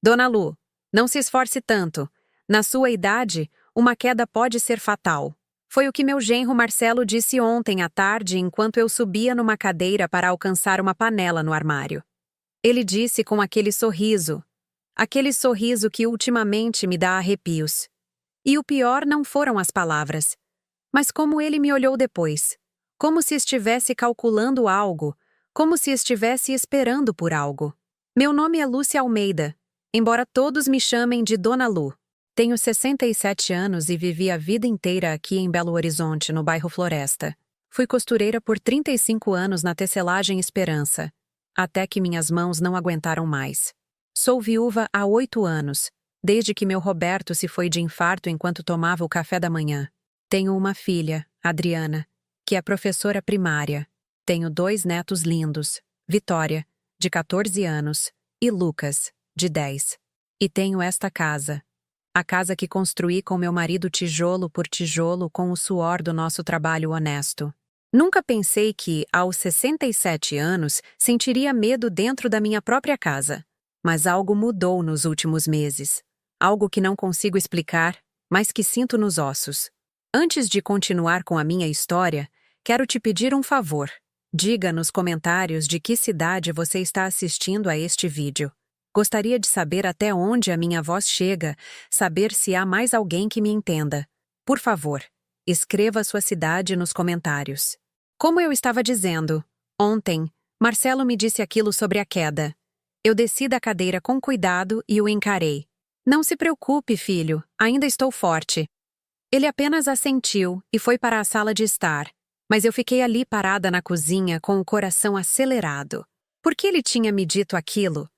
Dona Lu, não se esforce tanto. Na sua idade, uma queda pode ser fatal. Foi o que meu genro Marcelo disse ontem à tarde enquanto eu subia numa cadeira para alcançar uma panela no armário. Ele disse com aquele sorriso que ultimamente me dá arrepios. E o pior não foram as palavras, mas como ele me olhou depois. Como se estivesse calculando algo, como se estivesse esperando por algo. Meu nome é Lúcia Almeida, embora todos me chamem de Dona Lu. Tenho 67 anos e vivi a vida inteira aqui em Belo Horizonte, no bairro Floresta. Fui costureira por 35 anos na tecelagem Esperança, até que minhas mãos não aguentaram mais. Sou viúva há 8 anos, desde que meu Roberto se foi de infarto enquanto tomava o café da manhã. Tenho uma filha, Adriana, que é professora primária. Tenho 2 netos lindos, Vitória, de 14 anos, e Lucas, de 10. E tenho esta casa. A casa que construí com meu marido tijolo por tijolo com o suor do nosso trabalho honesto. Nunca pensei que, aos 67 anos, sentiria medo dentro da minha própria casa. Mas algo mudou nos últimos meses. Algo que não consigo explicar, mas que sinto nos ossos. Antes de continuar com a minha história, quero te pedir um favor. Diga nos comentários de que cidade você está assistindo a este vídeo. Gostaria de saber até onde a minha voz chega, saber se há mais alguém que me entenda. Por favor, escreva sua cidade nos comentários. Como eu estava dizendo, ontem, Marcelo me disse aquilo sobre a queda. Eu desci da cadeira com cuidado e o encarei. Não se preocupe, filho, ainda estou forte. Ele apenas assentiu e foi para a sala de estar, mas eu fiquei ali parada na cozinha com o coração acelerado. Por que ele tinha me dito aquilo?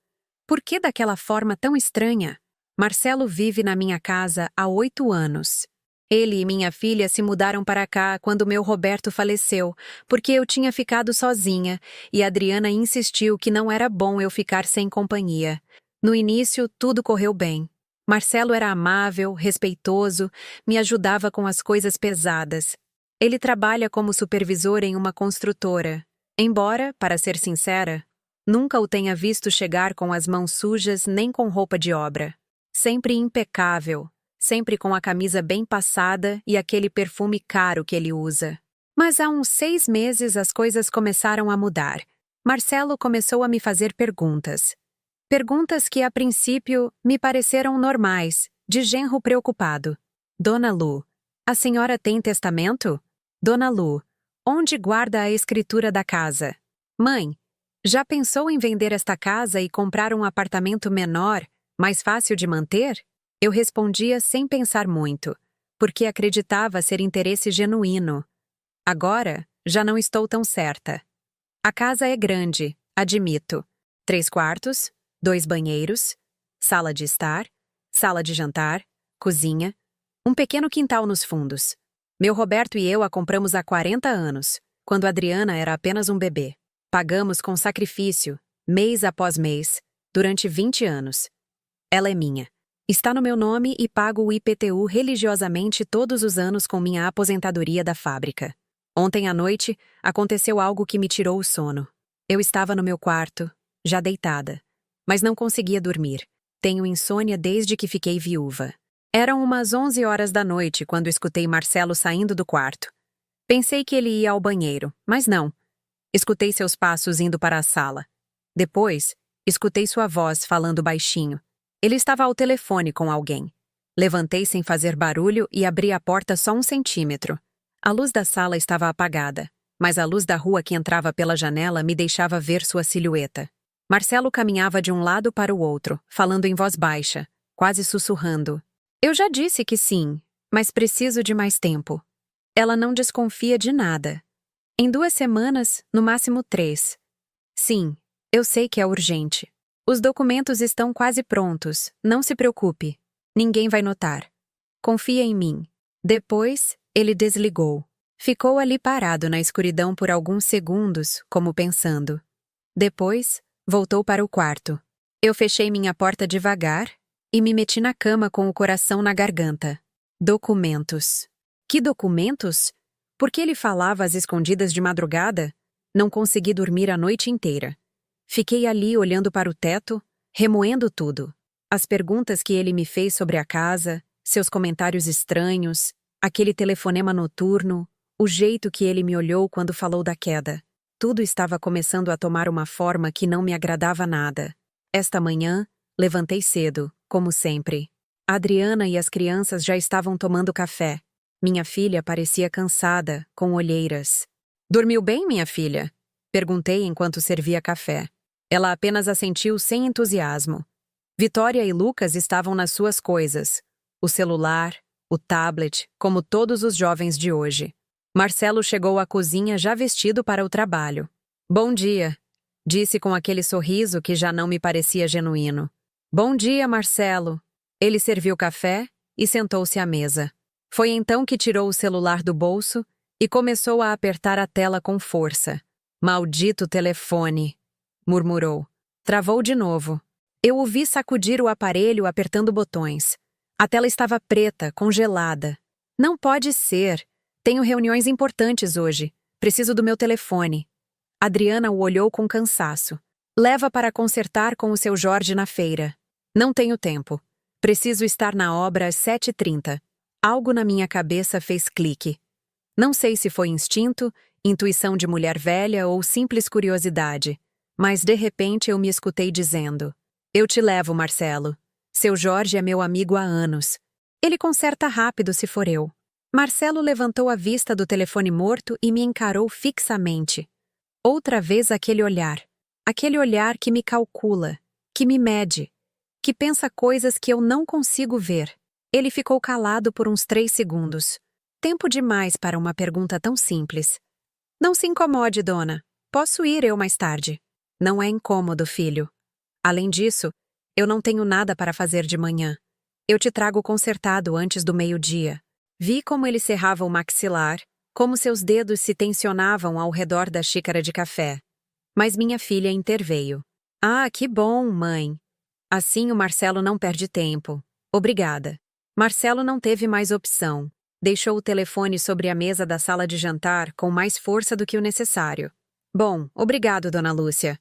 Por que daquela forma tão estranha? Marcelo vive na minha casa há 8 anos. Ele e minha filha se mudaram para cá quando meu Roberto faleceu, porque eu tinha ficado sozinha e a Adriana insistiu que não era bom eu ficar sem companhia. No início, tudo correu bem. Marcelo era amável, respeitoso, me ajudava com as coisas pesadas. Ele trabalha como supervisor em uma construtora. Embora, para ser sincera, nunca o tenha visto chegar com as mãos sujas nem com roupa de obra. Sempre impecável, sempre com a camisa bem passada e aquele perfume caro que ele usa. Mas há uns 6 meses as coisas começaram a mudar. Marcelo começou a me fazer perguntas. Perguntas que, a princípio, me pareceram normais, de genro preocupado. Dona Lu, a senhora tem testamento? Dona Lu, onde guarda a escritura da casa? Mãe, já pensou em vender esta casa e comprar um apartamento menor, mais fácil de manter? Eu respondia sem pensar muito, porque acreditava ser interesse genuíno. Agora, já não estou tão certa. A casa é grande, admito. 3 quartos, 2 banheiros, sala de estar, sala de jantar, cozinha, um pequeno quintal nos fundos. Meu Roberto e eu a compramos há 40 anos, quando Adriana era apenas um bebê. Pagamos com sacrifício, mês após mês, durante 20 anos. Ela é minha. Está no meu nome e pago o IPTU religiosamente todos os anos com minha aposentadoria da fábrica. Ontem à noite, aconteceu algo que me tirou o sono. Eu estava no meu quarto, já deitada, mas não conseguia dormir. Tenho insônia desde que fiquei viúva. Eram umas 11 horas da noite quando escutei Marcelo saindo do quarto. Pensei que ele ia ao banheiro, mas não. Escutei seus passos indo para a sala. Depois, escutei sua voz falando baixinho. Ele estava ao telefone com alguém. Levantei sem fazer barulho e abri a porta só 1 centímetro. A luz da sala estava apagada, mas a luz da rua que entrava pela janela me deixava ver sua silhueta. Marcelo caminhava de um lado para o outro, falando em voz baixa, quase sussurrando. Eu já disse que sim, mas preciso de mais tempo. Ela não desconfia de nada. Em 2 semanas, no máximo 3. Sim, eu sei que é urgente. Os documentos estão quase prontos, não se preocupe. Ninguém vai notar. Confia em mim. Depois, ele desligou. Ficou ali parado na escuridão por alguns segundos, como pensando. Depois, voltou para o quarto. Eu fechei minha porta devagar e me meti na cama com o coração na garganta. Documentos. Que documentos? Por que ele falava às escondidas de madrugada? Não consegui dormir a noite inteira. Fiquei ali olhando para o teto, remoendo tudo. As perguntas que ele me fez sobre a casa, seus comentários estranhos, aquele telefonema noturno, o jeito que ele me olhou quando falou da queda. Tudo estava começando a tomar uma forma que não me agradava nada. Esta manhã, levantei cedo, como sempre. A Adriana e as crianças já estavam tomando café. Minha filha parecia cansada, com olheiras. "Dormiu bem, minha filha?" Perguntei enquanto servia café. Ela apenas assentiu sem entusiasmo. Vitória e Lucas estavam nas suas coisas. O celular, o tablet, como todos os jovens de hoje. Marcelo chegou à cozinha já vestido para o trabalho. "Bom dia", disse com aquele sorriso que já não me parecia genuíno. "Bom dia, Marcelo." Ele serviu café e sentou-se à mesa. Foi então que tirou o celular do bolso e começou a apertar a tela com força. "Maldito telefone", murmurou. Travou de novo. Eu o vi sacudir o aparelho apertando botões. A tela estava preta, congelada. "Não pode ser. Tenho reuniões importantes hoje. Preciso do meu telefone." Adriana o olhou com cansaço. "Leva para consertar com o seu Jorge na feira." "Não tenho tempo. Preciso estar na obra às 7h30. Algo na minha cabeça fez clique. Não sei se foi instinto, intuição de mulher velha ou simples curiosidade, mas de repente eu me escutei dizendo: "Eu te levo, Marcelo. Seu Jorge é meu amigo há anos. Ele conserta rápido se for eu." Marcelo levantou a vista do telefone morto e me encarou fixamente. Outra vez aquele olhar. Aquele olhar que me calcula, que me mede, que pensa coisas que eu não consigo ver. Ele ficou calado por uns 3 segundos. Tempo demais para uma pergunta tão simples. "Não se incomode, dona. Posso ir eu mais tarde." "Não é incômodo, filho. Além disso, eu não tenho nada para fazer de manhã. Eu te trago consertado antes do meio-dia." Vi como ele cerrava o maxilar, como seus dedos se tensionavam ao redor da xícara de café. Mas minha filha interveio. "Ah, que bom, mãe. Assim o Marcelo não perde tempo. Obrigada." Marcelo não teve mais opção. Deixou o telefone sobre a mesa da sala de jantar com mais força do que o necessário. "Bom, obrigado, dona Lúcia."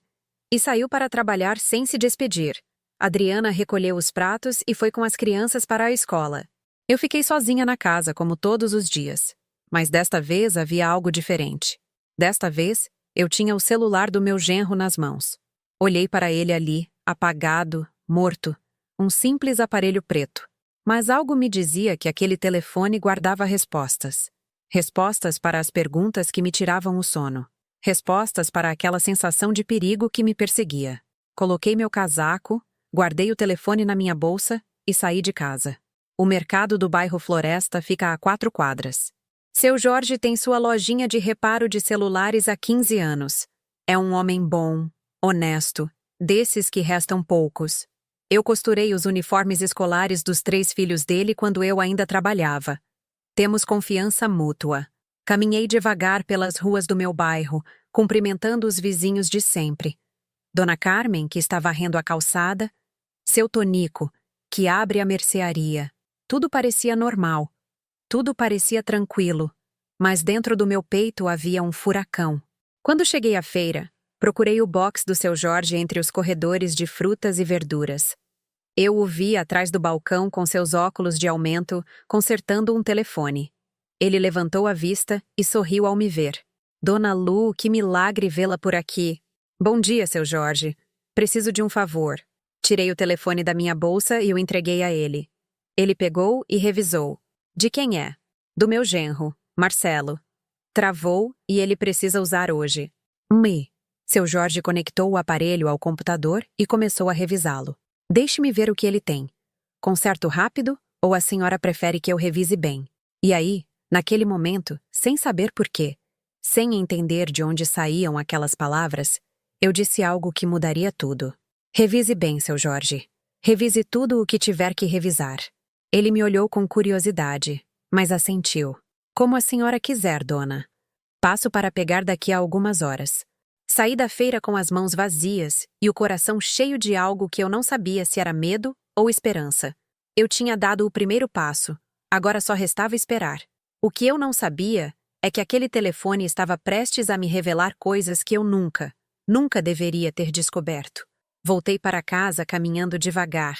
E saiu para trabalhar sem se despedir. Adriana recolheu os pratos e foi com as crianças para a escola. Eu fiquei sozinha na casa, como todos os dias. Mas desta vez havia algo diferente. Desta vez, eu tinha o celular do meu genro nas mãos. Olhei para ele ali, apagado, morto, um simples aparelho preto. Mas algo me dizia que aquele telefone guardava respostas. Respostas para as perguntas que me tiravam o sono. Respostas para aquela sensação de perigo que me perseguia. Coloquei meu casaco, guardei o telefone na minha bolsa e saí de casa. O mercado do bairro Floresta fica a 4 quadras. Seu Jorge tem sua lojinha de reparo de celulares há 15 anos. É um homem bom, honesto, desses que restam poucos. Eu costurei os uniformes escolares dos 3 filhos dele quando eu ainda trabalhava. Temos confiança mútua. Caminhei devagar pelas ruas do meu bairro, cumprimentando os vizinhos de sempre. Dona Carmen, que está varrendo a calçada, seu Tonico, que abre a mercearia. Tudo parecia normal. Tudo parecia tranquilo. Mas dentro do meu peito havia um furacão. Quando cheguei à feira, procurei o box do seu Jorge entre os corredores de frutas e verduras. Eu o vi atrás do balcão com seus óculos de aumento, consertando um telefone. Ele levantou a vista e sorriu ao me ver. Dona Lu, que milagre vê-la por aqui. Bom dia, seu Jorge. Preciso de um favor. Tirei o telefone da minha bolsa e o entreguei a ele. Ele pegou e revisou. De quem é? Do meu genro, Marcelo. Travou e ele precisa usar hoje. Seu Jorge conectou o aparelho ao computador e começou a revisá-lo. Deixe-me ver o que ele tem. Conserto rápido ou a senhora prefere que eu revise bem? E aí, naquele momento, sem saber por quê, sem entender de onde saíam aquelas palavras, eu disse algo que mudaria tudo. Revise bem, seu Jorge. Revise tudo o que tiver que revisar. Ele me olhou com curiosidade, mas assentiu. Como a senhora quiser, dona. Passo para pegar daqui a algumas horas. Saí da feira com as mãos vazias e o coração cheio de algo que eu não sabia se era medo ou esperança. Eu tinha dado o primeiro passo, agora só restava esperar. O que eu não sabia é que aquele telefone estava prestes a me revelar coisas que eu nunca deveria ter descoberto. Voltei para casa caminhando devagar.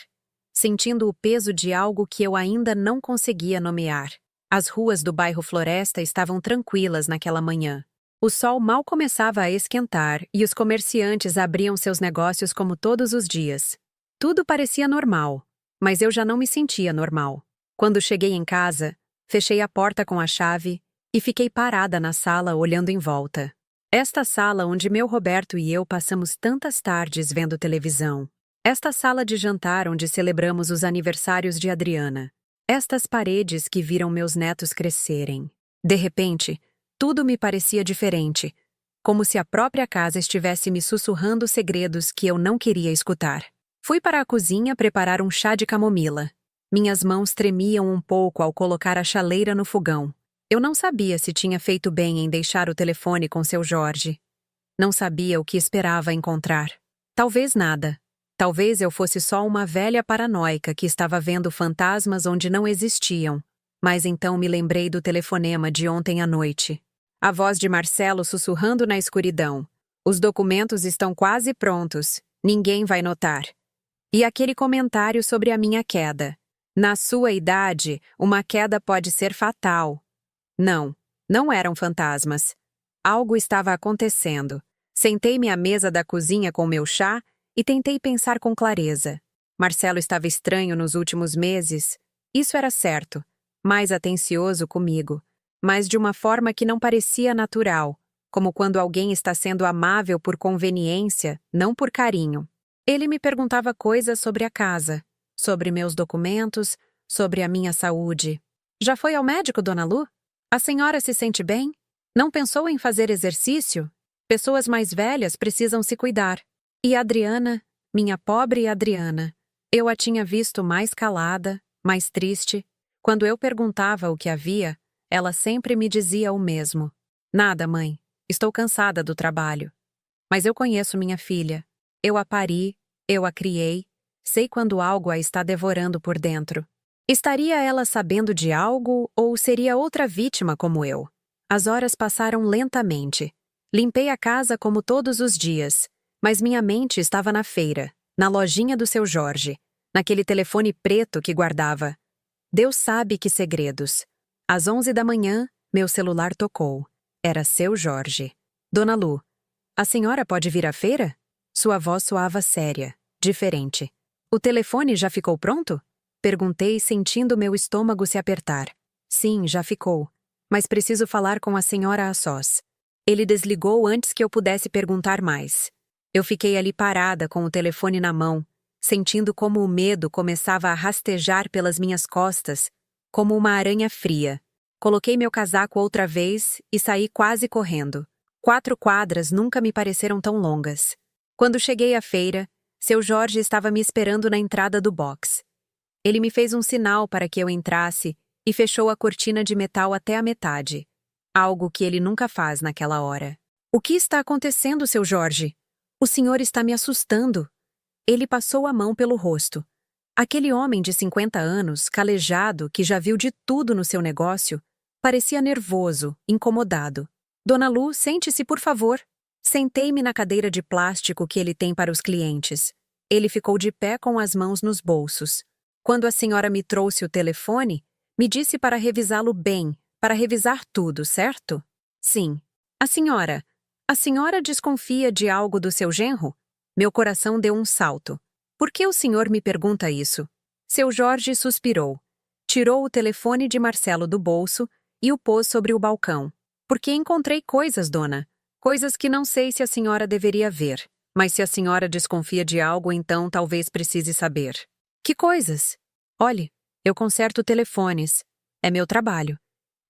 sentindo o peso de algo que eu ainda não conseguia nomear. As ruas do bairro Floresta estavam tranquilas naquela manhã. O sol mal começava a esquentar e os comerciantes abriam seus negócios como todos os dias. Tudo parecia normal, mas eu já não me sentia normal. Quando cheguei em casa, fechei a porta com a chave e fiquei parada na sala olhando em volta. Esta sala onde meu Roberto e eu passamos tantas tardes vendo televisão. Esta sala de jantar onde celebramos os aniversários de Adriana. Estas paredes que viram meus netos crescerem. De repente, tudo me parecia diferente, como se a própria casa estivesse me sussurrando segredos que eu não queria escutar. Fui para a cozinha preparar um chá de camomila. Minhas mãos tremiam um pouco ao colocar a chaleira no fogão. Eu não sabia se tinha feito bem em deixar o telefone com seu Jorge. Não sabia o que esperava encontrar. Talvez nada. Talvez eu fosse só uma velha paranoica que estava vendo fantasmas onde não existiam. Mas então me lembrei do telefonema de ontem à noite. A voz de Marcelo sussurrando na escuridão. Os documentos estão quase prontos. Ninguém vai notar. E aquele comentário sobre a minha queda. Na sua idade, uma queda pode ser fatal. Não, não eram fantasmas. Algo estava acontecendo. Sentei-me à mesa da cozinha com meu chá e tentei pensar com clareza. Marcelo estava estranho nos últimos meses. Isso era certo. Mais atencioso comigo. Mas de uma forma que não parecia natural, como quando alguém está sendo amável por conveniência, não por carinho. Ele me perguntava coisas sobre a casa, sobre meus documentos, sobre a minha saúde. Já foi ao médico, Dona Lu? A senhora se sente bem? Não pensou em fazer exercício? Pessoas mais velhas precisam se cuidar. E Adriana, minha pobre Adriana, eu a tinha visto mais calada, mais triste. Quando eu perguntava o que havia, ela sempre me dizia o mesmo. Nada, mãe. Estou cansada do trabalho. Mas eu conheço minha filha. Eu a pari, eu a criei. Sei quando algo a está devorando por dentro. Estaria ela sabendo de algo ou seria outra vítima como eu? As horas passaram lentamente. Limpei a casa como todos os dias, mas minha mente estava na feira, na lojinha do seu Jorge, naquele telefone preto que guardava. Deus sabe que segredos. Às 11 da manhã, meu celular tocou. Era seu Jorge. Dona Lu, a senhora pode vir à feira? Sua voz soava séria, diferente. O telefone já ficou pronto? Perguntei, sentindo meu estômago se apertar. Sim, já ficou. Mas preciso falar com a senhora a sós. Ele desligou antes que eu pudesse perguntar mais. Eu fiquei ali parada com o telefone na mão, sentindo como o medo começava a rastejar pelas minhas costas, como uma aranha fria. Coloquei meu casaco outra vez e saí quase correndo. 4 quadras nunca me pareceram tão longas. Quando cheguei à feira, seu Jorge estava me esperando na entrada do box. Ele me fez um sinal para que eu entrasse e fechou a cortina de metal até a metade. Algo que ele nunca faz naquela hora. O que está acontecendo, seu Jorge? O senhor está me assustando. Ele passou a mão pelo rosto. Aquele homem de 50 anos, calejado, que já viu de tudo no seu negócio, parecia nervoso, incomodado. Dona Lu, sente-se, por favor. Sentei-me na cadeira de plástico que ele tem para os clientes. Ele ficou de pé com as mãos nos bolsos. Quando a senhora me trouxe o telefone, me disse para revisá-lo bem, para revisar tudo, certo? Sim. A senhora desconfia de algo do seu genro? Meu coração deu um salto. Por que o senhor me pergunta isso? Seu Jorge suspirou. Tirou o telefone de Marcelo do bolso e o pôs sobre o balcão. Porque encontrei coisas, dona. Coisas que não sei se a senhora deveria ver. Mas se a senhora desconfia de algo, então talvez precise saber. Que coisas? Olhe, eu conserto telefones. É meu trabalho.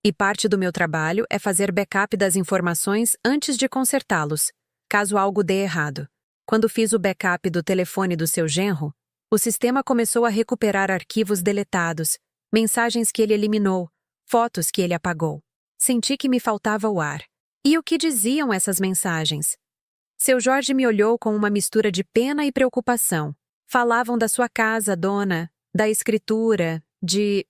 E parte do meu trabalho é fazer backup das informações antes de consertá-los, caso algo dê errado. Quando fiz o backup do telefone do seu genro, o sistema começou a recuperar arquivos deletados, mensagens que ele eliminou, fotos que ele apagou. Senti que me faltava o ar. E o que diziam essas mensagens? Seu Jorge me olhou com uma mistura de pena e preocupação. Falavam da sua casa, dona, da escritura, de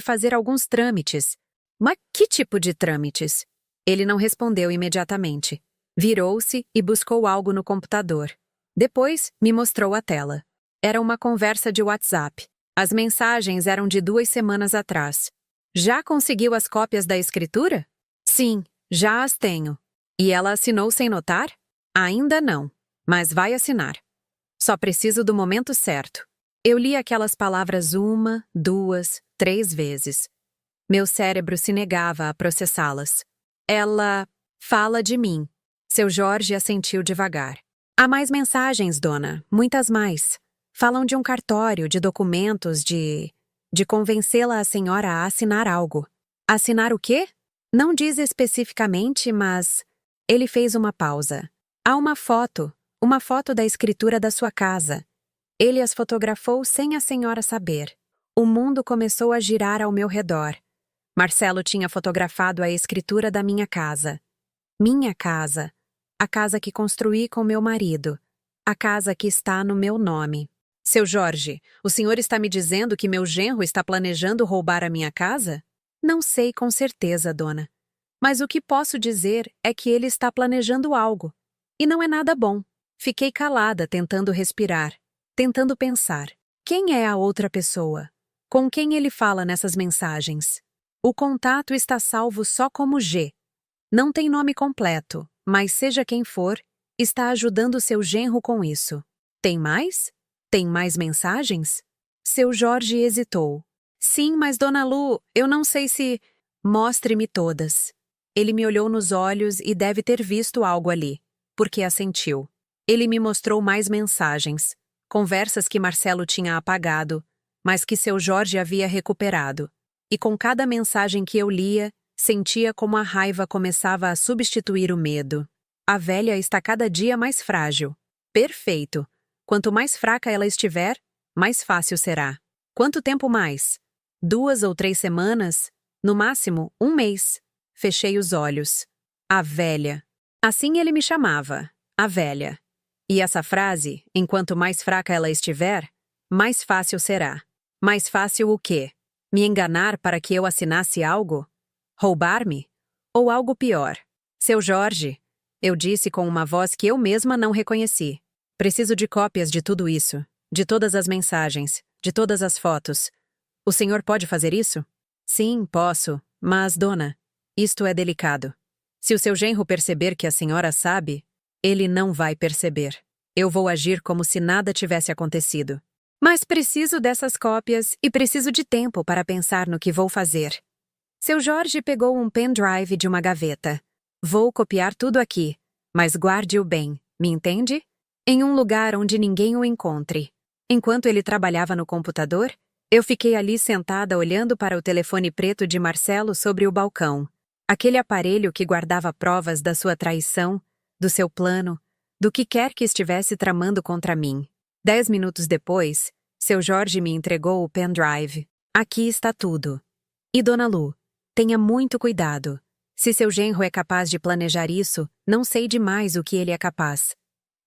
fazer alguns trâmites. Mas que tipo de trâmites? Ele não respondeu imediatamente. Virou-se e buscou algo no computador. Depois, me mostrou a tela. Era uma conversa de WhatsApp. As mensagens eram de 2 semanas atrás. Já conseguiu as cópias da escritura? Sim, já as tenho. E ela assinou sem notar? Ainda não, mas vai assinar. Só preciso do momento certo. Eu li aquelas palavras 1, 2, 3 vezes. Meu cérebro se negava a processá-las. Ela fala de mim. Seu Jorge assentiu devagar. Há mais mensagens, dona, muitas mais. Falam de um cartório, de documentos, de convencê-la a senhora a assinar algo. Assinar o quê? Não diz especificamente, mas... Ele fez uma pausa. Há uma foto da escritura da sua casa. Ele as fotografou sem a senhora saber. O mundo começou a girar ao meu redor. Marcelo tinha fotografado a escritura da minha casa. Minha casa. A casa que construí com meu marido. A casa que está no meu nome. Seu Jorge, o senhor está me dizendo que meu genro está planejando roubar a minha casa? Não sei com certeza, dona. Mas o que posso dizer é que ele está planejando algo. E não é nada bom. Fiquei calada, tentando respirar, tentando pensar. Quem é a outra pessoa? Com quem ele fala nessas mensagens? O contato está salvo só como G. Não tem nome completo, mas seja quem for, está ajudando seu genro com isso. Tem mais? Tem mais mensagens? Seu Jorge hesitou. Sim, mas Dona Lu, eu não sei se... Mostre-me todas. Ele me olhou nos olhos e deve ter visto algo ali, porque assentiu. Ele me mostrou mais mensagens, conversas que Marcelo tinha apagado, mas que seu Jorge havia recuperado. E com cada mensagem que eu lia, sentia como a raiva começava a substituir o medo. A velha está cada dia mais frágil. Perfeito. Quanto mais fraca ela estiver, mais fácil será. Quanto tempo mais? 2 ou 3 semanas? No máximo, 1 mês. Fechei os olhos. A velha. Assim ele me chamava. A velha. E essa frase, enquanto mais fraca ela estiver, mais fácil será. Mais fácil o quê? Me enganar para que eu assinasse algo? Roubar-me? Ou algo pior? Seu Jorge, eu disse com uma voz que eu mesma não reconheci. Preciso de cópias de tudo isso, de todas as mensagens, de todas as fotos. O senhor pode fazer isso? Sim, posso, mas, dona, isto é delicado. Se o seu genro perceber que a senhora sabe, ele não vai perceber. Eu vou agir como se nada tivesse acontecido. Mas preciso dessas cópias e preciso de tempo para pensar no que vou fazer. Seu Jorge pegou um pendrive de uma gaveta. Vou copiar tudo aqui, mas guarde-o bem, me entende? Em um lugar onde ninguém o encontre. Enquanto ele trabalhava no computador, eu fiquei ali sentada olhando para o telefone preto de Marcelo sobre o balcão. Aquele aparelho que guardava provas da sua traição, do seu plano, do que quer que estivesse tramando contra mim. 10 minutos depois, seu Jorge me entregou o pendrive. Aqui está tudo. E Dona Lu, tenha muito cuidado. Se seu genro é capaz de planejar isso, não sei demais o que ele é capaz.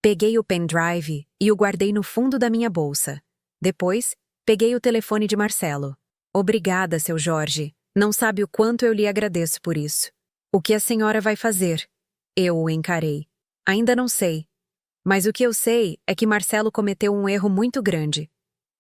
Peguei o pendrive e o guardei no fundo da minha bolsa. Depois, peguei o telefone de Marcelo. Obrigada, seu Jorge. Não sabe o quanto eu lhe agradeço por isso. O que a senhora vai fazer? Eu o encarei. Ainda não sei. Mas o que eu sei é que Marcelo cometeu um erro muito grande.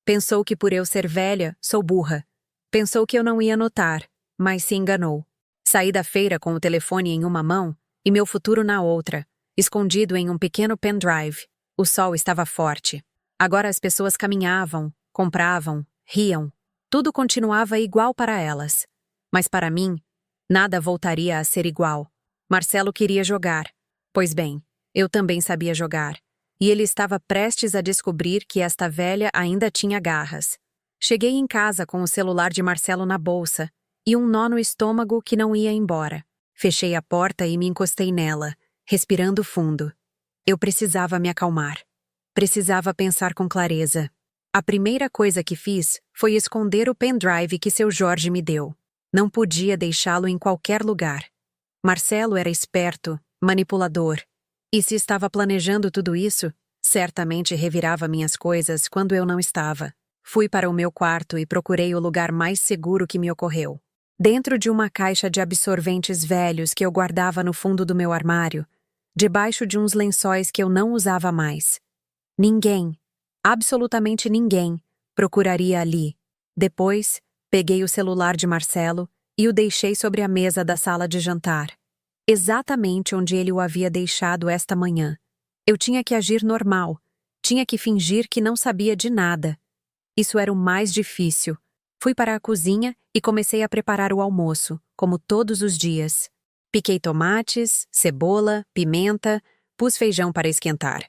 Pensou que por eu ser velha, sou burra. Pensou que eu não ia notar, mas se enganou. Saí da feira com o telefone em uma mão e meu futuro na outra, escondido em um pequeno pendrive. O sol estava forte. Agora as pessoas caminhavam, compravam, riam. Tudo continuava igual para elas. Mas para mim, nada voltaria a ser igual. Marcelo queria jogar. Pois bem, eu também sabia jogar. E ele estava prestes a descobrir que esta velha ainda tinha garras. Cheguei em casa com o celular de Marcelo na bolsa e um nó no estômago que não ia embora. Fechei a porta e me encostei nela, respirando fundo. Eu precisava me acalmar. Precisava pensar com clareza. A primeira coisa que fiz foi esconder o pendrive que seu Jorge me deu. Não podia deixá-lo em qualquer lugar. Marcelo era esperto, manipulador. E se estava planejando tudo isso, certamente revirava minhas coisas quando eu não estava. Fui para o meu quarto e procurei o lugar mais seguro que me ocorreu. Dentro de uma caixa de absorventes velhos que eu guardava no fundo do meu armário, debaixo de uns lençóis que eu não usava mais. Ninguém, Absolutamente ninguém procuraria ali. Depois, peguei o celular de Marcelo e o deixei sobre a mesa da sala de jantar, exatamente onde ele o havia deixado esta manhã. Eu tinha que agir normal, tinha que fingir que não sabia de nada. Isso era o mais difícil. Fui para a cozinha e comecei a preparar o almoço, como todos os dias. Piquei tomates, cebola, pimenta, pus feijão para esquentar.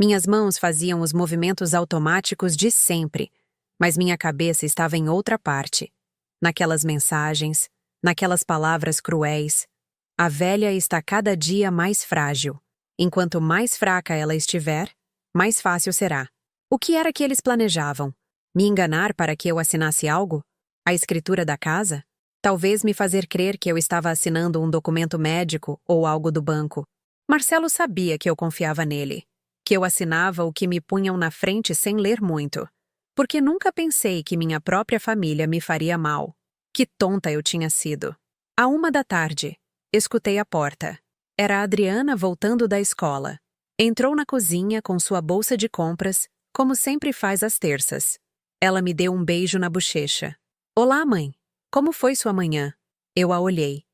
Minhas mãos faziam os movimentos automáticos de sempre, mas minha cabeça estava em outra parte. Naquelas mensagens, naquelas palavras cruéis. A velha está cada dia mais frágil. Enquanto mais fraca ela estiver, mais fácil será. O que era que eles planejavam? Me enganar para que eu assinasse algo? A escritura da casa? Talvez me fazer crer que eu estava assinando um documento médico ou algo do banco. Marcelo sabia que eu confiava nele, que eu assinava o que me punham na frente sem ler muito, porque nunca pensei que minha própria família me faria mal. Que tonta eu tinha sido. À 1 da tarde, escutei a porta. Era a Adriana voltando da escola. Entrou na cozinha com sua bolsa de compras, como sempre faz às terças. Ela me deu um beijo na bochecha. Olá, mãe. Como foi sua manhã? Eu a olhei.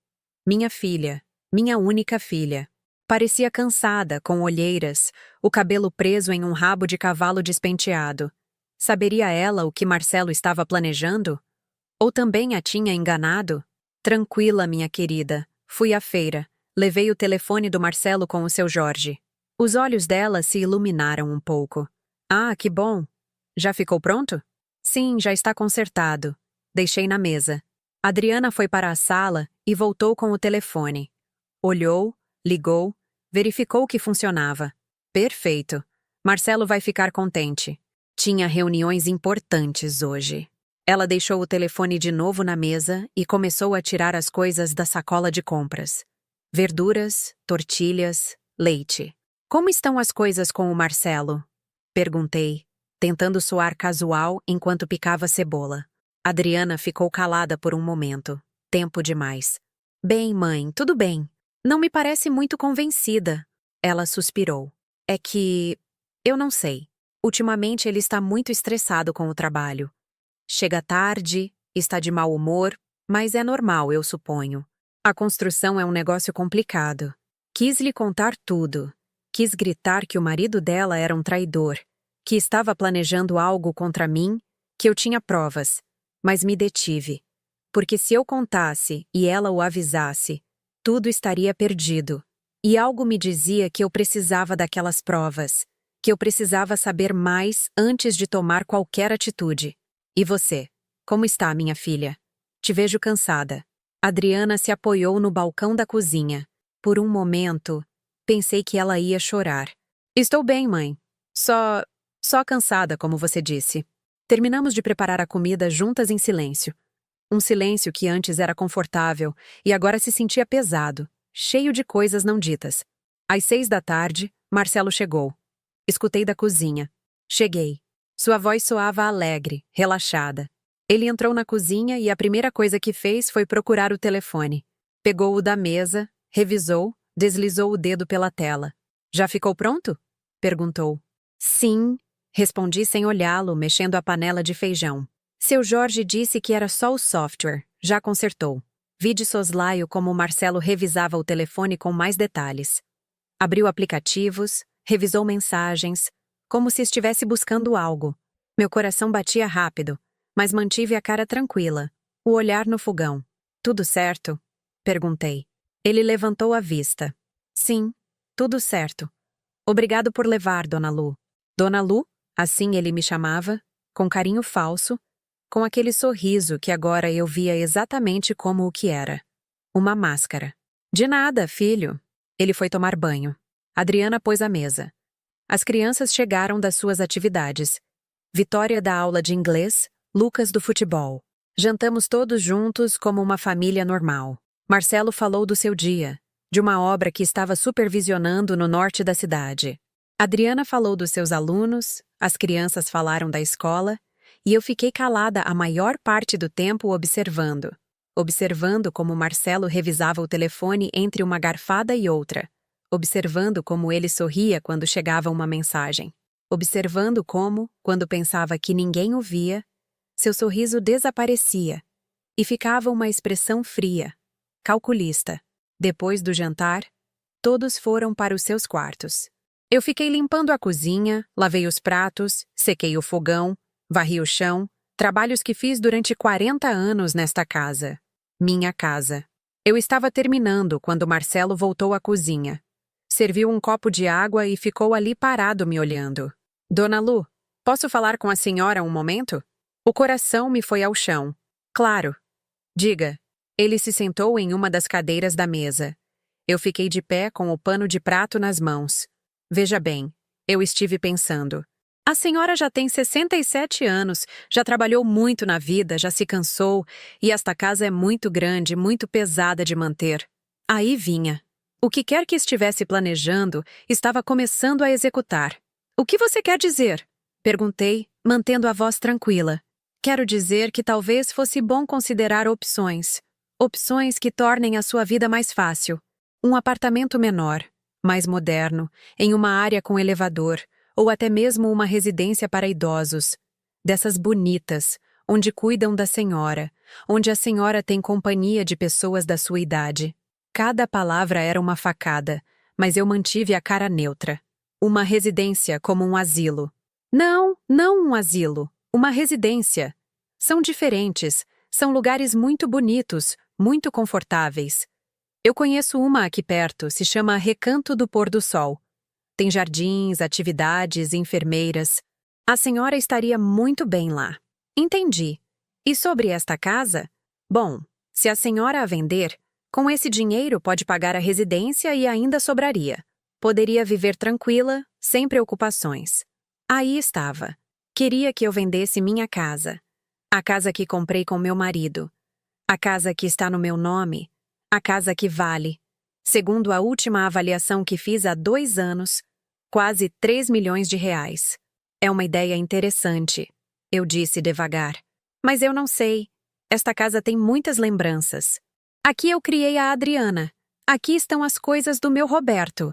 Minha filha, minha única filha. Parecia cansada, com olheiras, o cabelo preso em um rabo de cavalo despenteado. Saberia ela o que Marcelo estava planejando? Ou também a tinha enganado? Tranquila, minha querida. Fui à feira. Levei o telefone do Marcelo com o seu Jorge. Os olhos dela se iluminaram um pouco. Ah, que bom. Já ficou pronto? Sim, já está consertado. Deixei na mesa. Adriana foi para a sala e voltou com o telefone. Olhou, ligou, verificou que funcionava. Perfeito. Marcelo vai ficar contente. Tinha reuniões importantes hoje. Ela deixou o telefone de novo na mesa e começou a tirar as coisas da sacola de compras. Verduras, tortilhas, leite. Como estão as coisas com o Marcelo? Perguntei, tentando soar casual enquanto picava cebola. Adriana ficou calada por um momento. Tempo demais. Bem, mãe, tudo bem. Não me parece muito convencida. Ela suspirou. É que... eu não sei. Ultimamente ele está muito estressado com o trabalho. Chega tarde, está de mau humor, mas é normal, eu suponho. A construção é um negócio complicado. Quis lhe contar tudo. Quis gritar que o marido dela era um traidor, que estava planejando algo contra mim, que eu tinha provas. Mas me detive, porque se eu contasse e ela o avisasse, tudo estaria perdido. E algo me dizia que eu precisava daquelas provas, que eu precisava saber mais antes de tomar qualquer atitude. E você? Como está, minha filha? Te vejo cansada. Adriana se apoiou no balcão da cozinha. Por um momento, pensei que ela ia chorar. Estou bem, mãe. Só cansada, como você disse. Terminamos de preparar a comida juntas em silêncio. Um silêncio que antes era confortável e agora se sentia pesado, cheio de coisas não ditas. Às 6 da tarde, Marcelo chegou. Escutei da cozinha. Cheguei. Sua voz soava alegre, relaxada. Ele entrou na cozinha e a primeira coisa que fez foi procurar o telefone. Pegou-o da mesa, revisou, deslizou o dedo pela tela. Já ficou pronto? Perguntou. Sim. Respondi sem olhá-lo, mexendo a panela de feijão. Seu Jorge disse que era só o software. Já consertou. Vi de soslaio como o Marcelo revisava o telefone com mais detalhes. Abriu aplicativos, revisou mensagens, como se estivesse buscando algo. Meu coração batia rápido, mas mantive a cara tranquila, o olhar no fogão. Tudo certo? Perguntei. Ele levantou a vista. Sim, tudo certo. Obrigado por levar, Dona Lu. Dona Lu? Assim ele me chamava, com carinho falso, com aquele sorriso que agora eu via exatamente como o que era. Uma máscara. De nada, filho. Ele foi tomar banho. Adriana pôs a mesa. As crianças chegaram das suas atividades. Vitória da aula de inglês, Lucas do futebol. Jantamos todos juntos como uma família normal. Marcelo falou do seu dia, de uma obra que estava supervisionando no norte da cidade. Adriana falou dos seus alunos, as crianças falaram da escola, e eu fiquei calada a maior parte do tempo observando como Marcelo revisava o telefone entre uma garfada e outra, observando como ele sorria quando chegava uma mensagem, observando como, quando pensava que ninguém o via, seu sorriso desaparecia e ficava uma expressão fria, calculista. Depois do jantar, todos foram para os seus quartos. Eu fiquei limpando a cozinha, lavei os pratos, sequei o fogão, varri o chão, trabalhos que fiz durante 40 anos nesta casa. Minha casa. Eu estava terminando quando Marcelo voltou à cozinha. Serviu um copo de água e ficou ali parado me olhando. Dona Lu, posso falar com a senhora um momento? O coração me foi ao chão. Claro. Diga. Ele se sentou em uma das cadeiras da mesa. Eu fiquei de pé com o pano de prato nas mãos. Veja bem, eu estive pensando. A senhora já tem 67 anos, já trabalhou muito na vida, já se cansou, e esta casa é muito grande, muito pesada de manter. Aí vinha. O que quer que estivesse planejando, estava começando a executar. O que você quer dizer? Perguntei, mantendo a voz tranquila. Quero dizer que talvez fosse bom considerar opções. Opções que tornem a sua vida mais fácil. Um apartamento menor, mais moderno, em uma área com elevador, ou até mesmo uma residência para idosos. Dessas bonitas, onde cuidam da senhora, onde a senhora tem companhia de pessoas da sua idade. Cada palavra era uma facada, mas eu mantive a cara neutra. Uma residência como um asilo. Não, não um asilo. Uma residência. São diferentes, são lugares muito bonitos, muito confortáveis. Eu conheço uma aqui perto, se chama Recanto do Pôr do Sol. Tem jardins, atividades, enfermeiras. A senhora estaria muito bem lá. Entendi. E sobre esta casa? Bom, se a senhora a vender, com esse dinheiro pode pagar a residência e ainda sobraria. Poderia viver tranquila, sem preocupações. Aí estava. Queria que eu vendesse minha casa. A casa que comprei com meu marido. A casa que está no meu nome. A casa que vale, segundo a última avaliação que fiz há 2 anos, quase 3 milhões de reais. É uma ideia interessante, eu disse devagar. Mas eu não sei. Esta casa tem muitas lembranças. Aqui eu criei a Adriana. Aqui estão as coisas do meu Roberto.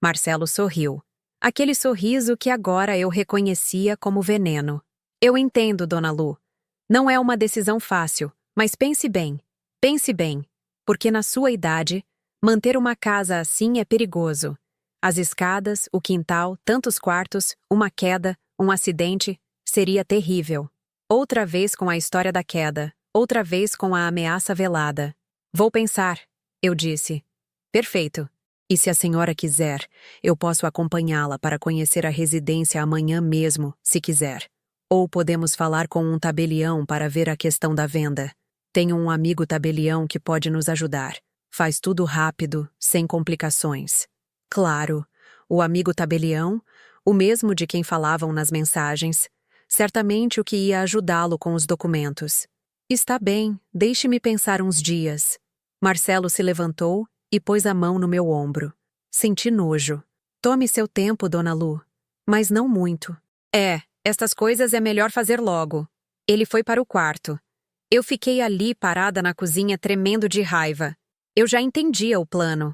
Marcelo sorriu. Aquele sorriso que agora eu reconhecia como veneno. Eu entendo, Dona Lu. Não é uma decisão fácil, mas pense bem. Pense bem. Porque na sua idade, manter uma casa assim é perigoso. As escadas, o quintal, tantos quartos, uma queda, um acidente, seria terrível. Outra vez com a história da queda, outra vez com a ameaça velada. Vou pensar, eu disse. Perfeito. E se a senhora quiser, eu posso acompanhá-la para conhecer a residência amanhã mesmo, se quiser. Ou podemos falar com um tabelião para ver a questão da venda. Tenho um amigo tabelião que pode nos ajudar. Faz tudo rápido, sem complicações. Claro, o amigo tabelião, o mesmo de quem falavam nas mensagens, certamente o que ia ajudá-lo com os documentos. Está bem, deixe-me pensar uns dias. Marcelo se levantou e pôs a mão no meu ombro. Senti nojo. Tome seu tempo, Dona Lu. Mas não muito. Estas coisas é melhor fazer logo. Ele foi para o quarto. Eu fiquei ali parada na cozinha tremendo de raiva. Eu já entendia o plano.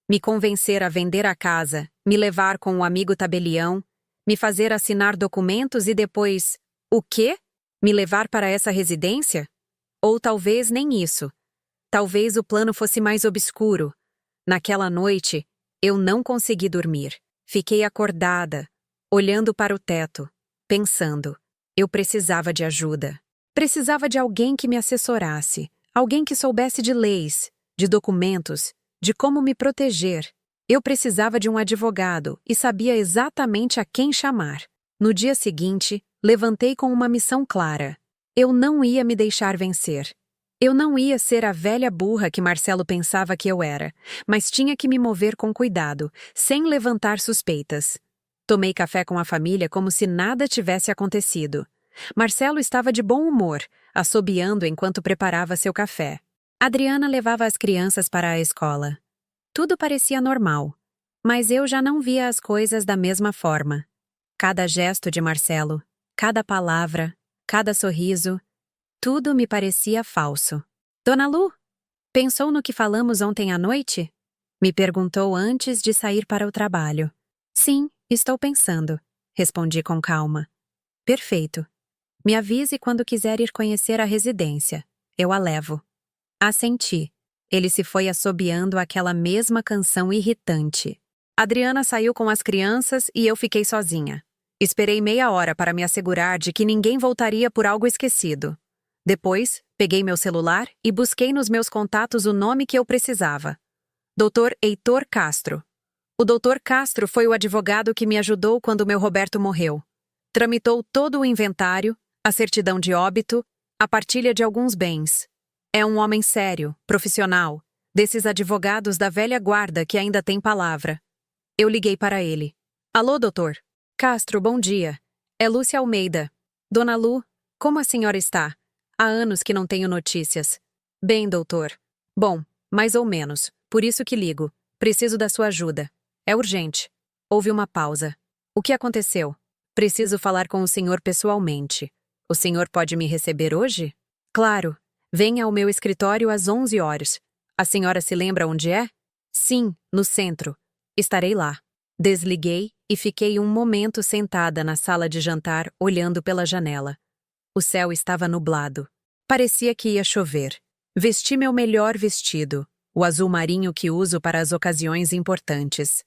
Me convencer a vender a casa, me levar com o amigo tabelião, me fazer assinar documentos e depois... O quê? Me levar para essa residência? Ou talvez nem isso. Talvez o plano fosse mais obscuro. Naquela noite, eu não consegui dormir. Fiquei acordada, olhando para o teto, pensando. Eu precisava de ajuda. Precisava de alguém que me assessorasse, alguém que soubesse de leis, de documentos, de como me proteger. Eu precisava de um advogado e sabia exatamente a quem chamar. No dia seguinte, levantei com uma missão clara. Eu não ia me deixar vencer. Eu não ia ser a velha burra que Marcelo pensava que eu era, mas tinha que me mover com cuidado, sem levantar suspeitas. Tomei café com a família como se nada tivesse acontecido. Marcelo estava de bom humor, assobiando enquanto preparava seu café. Adriana levava as crianças para a escola. Tudo parecia normal, mas eu já não via as coisas da mesma forma. Cada gesto de Marcelo, cada palavra, cada sorriso, tudo me parecia falso. Dona Lu, pensou no que falamos ontem à noite? Me perguntou antes de sair para o trabalho. Sim, estou pensando. respondi com calma. Perfeito. Me avise quando quiser ir conhecer a residência. Eu a levo. Assenti. Ele se foi assobiando aquela mesma canção irritante. Adriana saiu com as crianças e eu fiquei sozinha. Esperei meia hora para me assegurar de que ninguém voltaria por algo esquecido. Depois, peguei meu celular e busquei nos meus contatos o nome que eu precisava. Dr. Heitor Castro. O Dr. Castro foi o advogado que me ajudou quando meu Roberto morreu. Tramitou todo o inventário, a certidão de óbito, a partilha de alguns bens. É um homem sério, profissional, desses advogados da velha guarda que ainda tem palavra. Eu liguei para ele. Alô, doutor? Castro, bom dia. É Lúcia Almeida. Dona Lu, como a senhora está? Há anos que não tenho notícias. Bem, doutor. Bom, mais ou menos. Por isso que ligo. Preciso da sua ajuda. É urgente. Houve uma pausa. O que aconteceu? Preciso falar com o senhor pessoalmente. O senhor pode me receber hoje? Claro. Venha ao meu escritório às 11 horas. A senhora se lembra onde é? Sim, no centro. Estarei lá. Desliguei e fiquei um momento sentada na sala de jantar, olhando pela janela. O céu estava nublado. Parecia que ia chover. Vesti meu melhor vestido, o azul marinho que uso para as ocasiões importantes.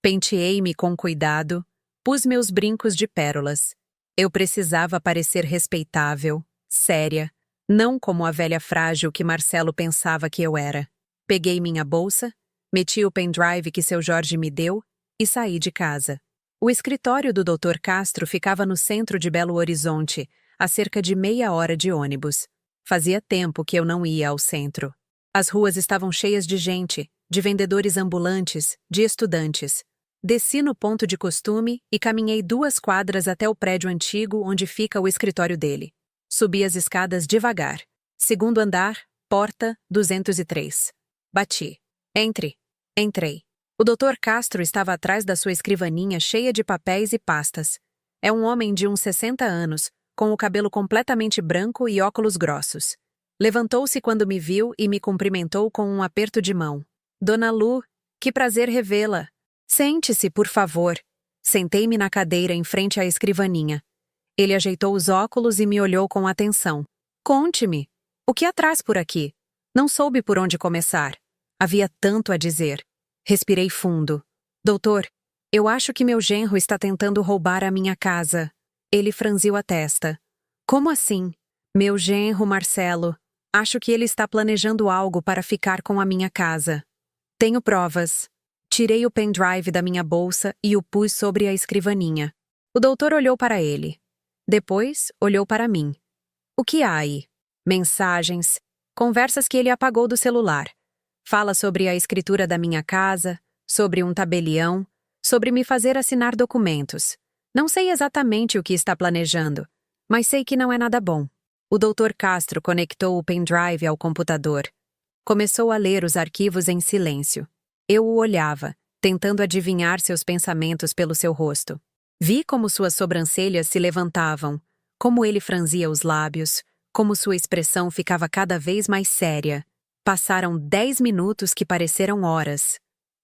Penteei-me com cuidado, pus meus brincos de pérolas. Eu precisava parecer respeitável, séria, não como a velha frágil que Marcelo pensava que eu era. Peguei minha bolsa, meti o pendrive que seu Jorge me deu e saí de casa. O escritório do Dr. Castro ficava no centro de Belo Horizonte, a cerca de meia hora de ônibus. Fazia tempo que eu não ia ao centro. As ruas estavam cheias de gente, de vendedores ambulantes, de estudantes. Desci no ponto de costume e caminhei 2 quadras até o prédio antigo onde fica o escritório dele. Subi as escadas devagar. Segundo andar, porta 203. Bati. Entre. Entrei. O Dr. Castro estava atrás da sua escrivaninha cheia de papéis e pastas. É um homem de uns 60 anos, com o cabelo completamente branco e óculos grossos. Levantou-se quando me viu e me cumprimentou com um aperto de mão. Dona Lu, que prazer revê-la. Sente-se, por favor. Sentei-me na cadeira em frente à escrivaninha. Ele ajeitou os óculos e me olhou com atenção. Conte-me. O que há traz por aqui? Não soube por onde começar. Havia tanto a dizer. Respirei fundo. Doutor, eu acho que meu genro está tentando roubar a minha casa. Ele franziu a testa. Como assim? Meu genro, Marcelo. Acho que ele está planejando algo para ficar com a minha casa. Tenho provas. Tirei o pendrive da minha bolsa e o pus sobre a escrivaninha. O doutor olhou para ele. Depois, olhou para mim. O que há aí? Mensagens. Conversas que ele apagou do celular. Fala sobre a escritura da minha casa, sobre um tabelião, sobre me fazer assinar documentos. Não sei exatamente o que está planejando, mas sei que não é nada bom. O Dr. Castro conectou o pendrive ao computador. Começou a ler os arquivos em silêncio. Eu o olhava, tentando adivinhar seus pensamentos pelo seu rosto. Vi como suas sobrancelhas se levantavam, como ele franzia os lábios, como sua expressão ficava cada vez mais séria. Passaram 10 minutos que pareceram horas.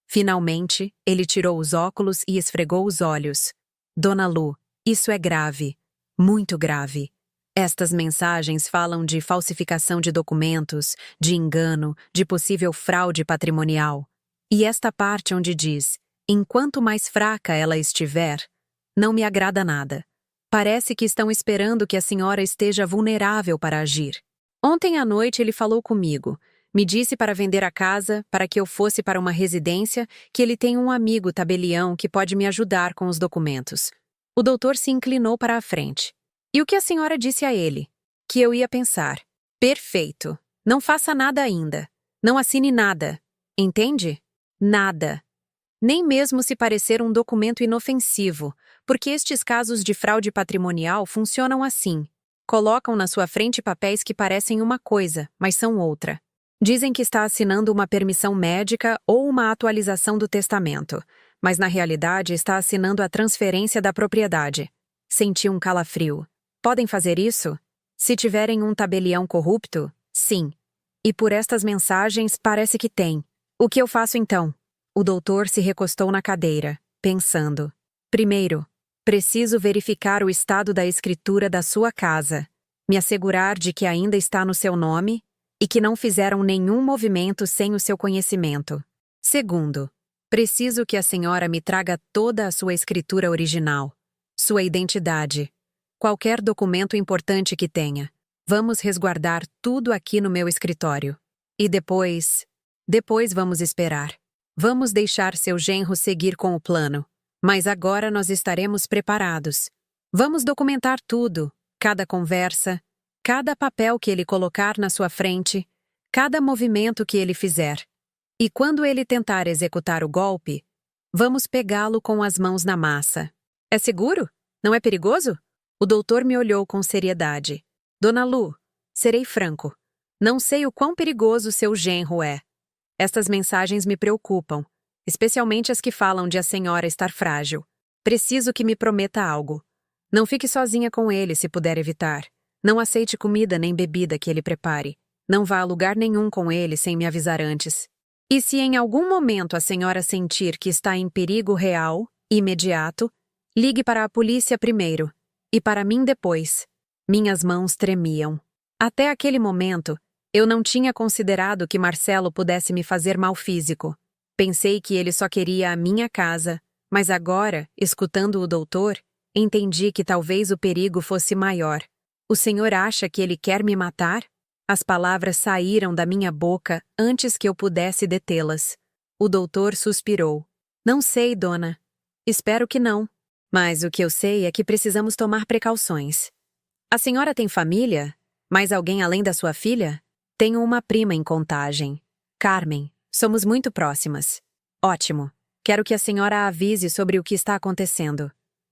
Finalmente, ele tirou os óculos e esfregou os olhos. Dona Lu, isso é grave. Muito grave. Estas mensagens falam de falsificação de documentos, de engano, de possível fraude patrimonial. E esta parte onde diz, enquanto mais fraca ela estiver, não me agrada nada. Parece que estão esperando que a senhora esteja vulnerável para agir. Ontem à noite ele falou comigo. Me disse para vender a casa, para que eu fosse para uma residência, que ele tem um amigo tabelião que pode me ajudar com os documentos. O doutor se inclinou para a frente. E o que a senhora disse a ele? Que eu ia pensar. Perfeito. Não faça nada ainda. Não assine nada. Entende? Nada. Nem mesmo se parecer um documento inofensivo, porque estes casos de fraude patrimonial funcionam assim. Colocam na sua frente papéis que parecem uma coisa, mas são outra. Dizem que está assinando uma permissão médica ou uma atualização do testamento, mas na realidade está assinando a transferência da propriedade. Senti um calafrio. Podem fazer isso? Se tiverem um tabelião corrupto, sim. E por estas mensagens parece que tem. O que eu faço então? O doutor se recostou na cadeira, pensando. Primeiro, Preciso verificar o estado da escritura da sua casa, me assegurar de que ainda está no seu nome e que não fizeram nenhum movimento sem o seu conhecimento. Segundo, preciso que a senhora me traga toda a sua escritura original, sua identidade, qualquer documento importante que tenha. Vamos resguardar tudo aqui no meu escritório. E depois vamos esperar. Vamos deixar seu genro seguir com o plano. Mas agora nós estaremos preparados. Vamos documentar tudo, cada conversa, cada papel que ele colocar na sua frente, cada movimento que ele fizer. E quando ele tentar executar o golpe, vamos pegá-lo com as mãos na massa. É seguro? Não é perigoso? O doutor me olhou com seriedade. Dona Lu, serei franco. Não sei o quão perigoso seu genro é. Estas mensagens me preocupam, especialmente as que falam de a senhora estar frágil. Preciso que me prometa algo. Não fique sozinha com ele se puder evitar. Não aceite comida nem bebida que ele prepare. Não vá a lugar nenhum com ele sem me avisar antes. E se em algum momento a senhora sentir que está em perigo real, imediato, ligue para a polícia primeiro e para mim depois. Minhas mãos tremiam. Até aquele momento, eu não tinha considerado que Marcelo pudesse me fazer mal físico. Pensei que ele só queria a minha casa, mas agora, escutando o doutor, entendi que talvez o perigo fosse maior. O senhor acha que ele quer me matar? As palavras saíram da minha boca antes que eu pudesse detê-las. O doutor suspirou. Não sei, dona. Espero que não. Mas o que eu sei é que precisamos tomar precauções. A senhora tem família? Mais alguém além da sua filha? Tenho uma prima em Contagem. Carmen. Somos muito próximas. Ótimo. Quero que a senhora avise sobre o que está acontecendo.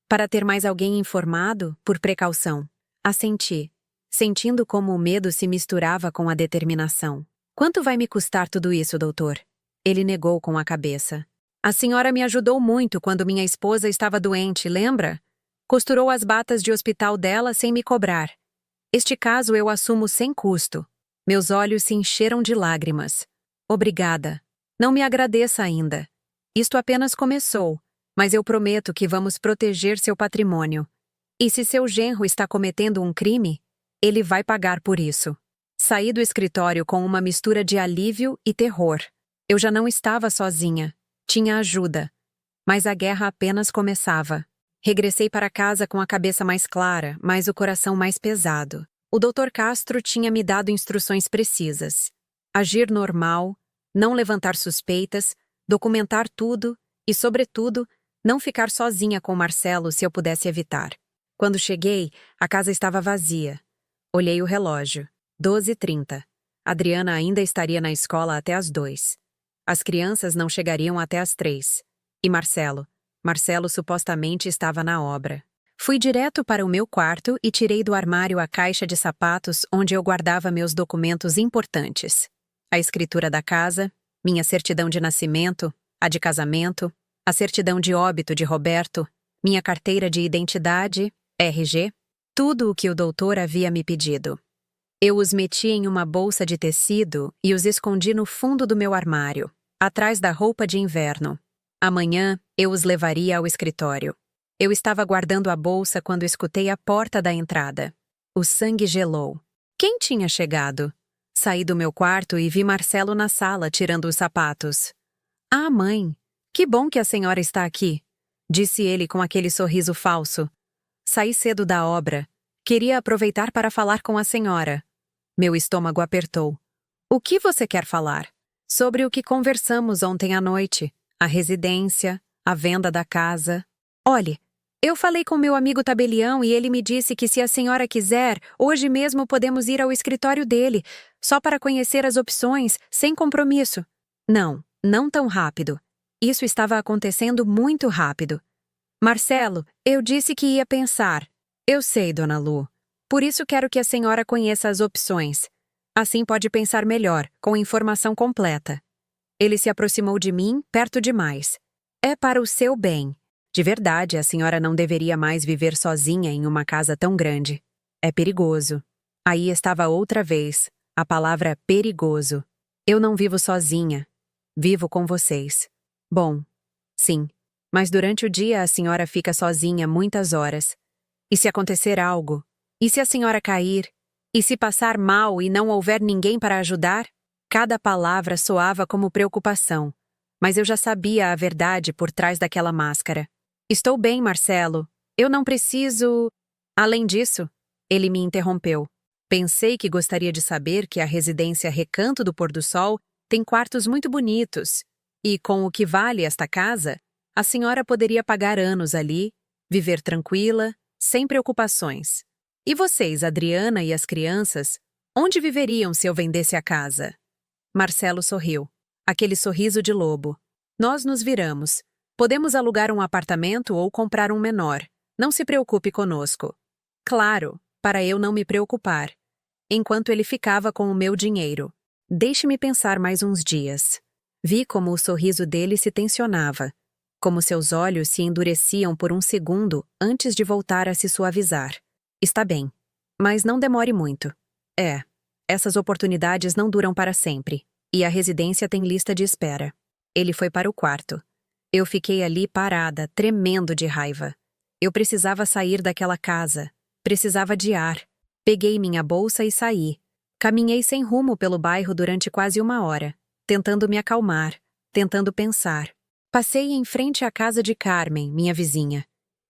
Para ter mais alguém informado, por precaução. Assenti, sentindo como o medo se misturava com a determinação. Quanto vai me custar tudo isso, doutor? Ele negou com a cabeça. A senhora me ajudou muito quando minha esposa estava doente, lembra? Costurou as batas de hospital dela sem me cobrar. Este caso eu assumo sem custo. Meus olhos se encheram de lágrimas. Obrigada. Não me agradeça ainda. Isto apenas começou, mas eu prometo que vamos proteger seu patrimônio. E se seu genro está cometendo um crime, ele vai pagar por isso. Saí do escritório com uma mistura de alívio e terror. Eu já não estava sozinha. Tinha ajuda. Mas a guerra apenas começava. Regressei para casa com a cabeça mais clara, mas o coração mais pesado. O Dr. Castro tinha me dado instruções precisas. Agir normal, não levantar suspeitas, documentar tudo e, sobretudo, não ficar sozinha com Marcelo se eu pudesse evitar. Quando cheguei, a casa estava vazia. Olhei o relógio. 12h30. Adriana ainda estaria na escola até às 2h. As crianças não chegariam até às 3h. E Marcelo? Marcelo supostamente estava na obra. Fui direto para o meu quarto e tirei do armário a caixa de sapatos onde eu guardava meus documentos importantes. A escritura da casa, minha certidão de nascimento, a de casamento, a certidão de óbito de Roberto, minha carteira de identidade, RG, tudo o que o doutor havia me pedido. Eu os meti em uma bolsa de tecido e os escondi no fundo do meu armário, atrás da roupa de inverno. Amanhã, eu os levaria ao escritório. Eu estava guardando a bolsa quando escutei a porta da entrada. O sangue gelou. Quem tinha chegado? Saí do meu quarto e vi Marcelo na sala tirando os sapatos. Ah, mãe! Que bom que a senhora está aqui, disse ele com aquele sorriso falso. Saí cedo da obra. Queria aproveitar para falar com a senhora. Meu estômago apertou. O que você quer falar? Sobre o que conversamos ontem à noite. A residência, a venda da casa. Olhe, eu falei com meu amigo tabelião e ele me disse que se a senhora quiser, hoje mesmo podemos ir ao escritório dele, só para conhecer as opções, sem compromisso. Não tão rápido. Isso estava acontecendo muito rápido. Marcelo, eu disse que ia pensar. Eu sei, dona Lu. Por isso quero que a senhora conheça as opções. Assim pode pensar melhor, com informação completa. Ele se aproximou de mim, perto demais. É para o seu bem. De verdade, a senhora não deveria mais viver sozinha em uma casa tão grande. É perigoso. Aí estava outra vez, a palavra perigoso. Eu não vivo sozinha. Vivo com vocês. Bom, sim, Mas durante o dia a senhora fica sozinha muitas horas. E se acontecer algo? E se a senhora cair? E se passar mal e não houver ninguém para ajudar? Cada palavra soava como preocupação. Mas eu já sabia a verdade por trás daquela máscara. Estou bem, Marcelo. Eu não preciso... Além disso, ele me interrompeu. Pensei que gostaria de saber que a residência Recanto do Pôr do Sol tem quartos muito bonitos. E com o que vale esta casa, a senhora poderia pagar anos ali, viver tranquila, sem preocupações. E vocês, Adriana e as crianças, onde viveriam se eu vendesse a casa? Marcelo sorriu. Aquele sorriso de lobo. Nós nos viramos. Podemos alugar um apartamento ou comprar um menor. Não se preocupe conosco. Claro, para eu não me preocupar. Enquanto ele ficava com o meu dinheiro. Deixe-me pensar mais uns dias. Vi como o sorriso dele se tensionava. Como seus olhos se endureciam por um segundo antes de voltar a se suavizar. Está bem. Mas não demore muito. Essas oportunidades não duram para sempre. E a residência tem lista de espera. Ele foi para o quarto. Eu fiquei ali parada, tremendo de raiva. Eu precisava sair daquela casa. Precisava de ar. Peguei minha bolsa e saí. Caminhei sem rumo pelo bairro durante quase 1 hora, tentando me acalmar, tentando pensar. Passei em frente à casa de Carmen, minha vizinha.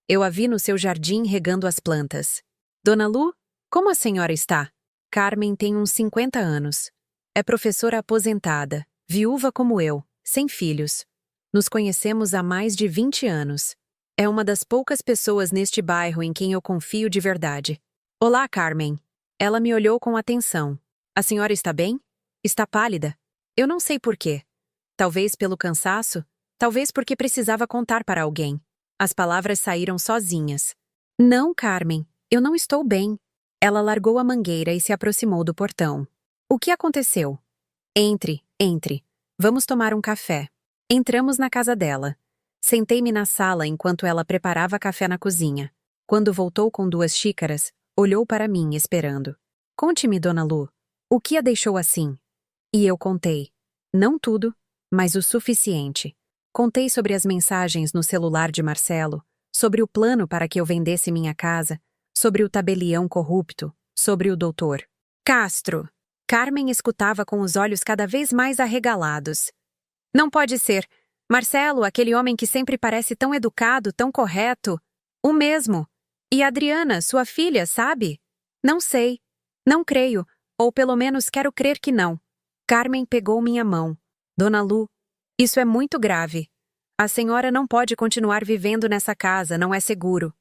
Eu a vi no seu jardim regando as plantas. Dona Lu, como a senhora está? Carmen tem uns 50 anos. É professora aposentada, viúva como eu, sem filhos. Nos conhecemos há mais de 20 anos. É uma das poucas pessoas neste bairro em quem eu confio de verdade. Olá, Carmen. Ela me olhou com atenção. A senhora está bem? Está pálida? Eu não sei por quê. Talvez pelo cansaço, talvez porque precisava contar para alguém. As palavras saíram sozinhas. Não, Carmen, eu não estou bem. Ela largou a mangueira e se aproximou do portão. O que aconteceu? Entre. Vamos tomar um café. Entramos na casa dela. Sentei-me na sala enquanto ela preparava café na cozinha. Quando voltou com 2 xícaras, olhou para mim, esperando. Conte-me, Dona Lu, o que a deixou assim? E eu contei. Não tudo, mas o suficiente. Contei sobre as mensagens no celular de Marcelo, sobre o plano para que eu vendesse minha casa, sobre o tabelião corrupto, sobre o doutor Castro. Carmen escutava com os olhos cada vez mais arregalados. Não pode ser. Marcelo, aquele homem que sempre parece tão educado, tão correto. O mesmo. E Adriana, sua filha, sabe? Não sei. Não creio. Ou pelo menos quero crer que não. Carmen pegou minha mão. Dona Lu, isso é muito grave. A senhora não pode continuar vivendo nessa casa, não é seguro.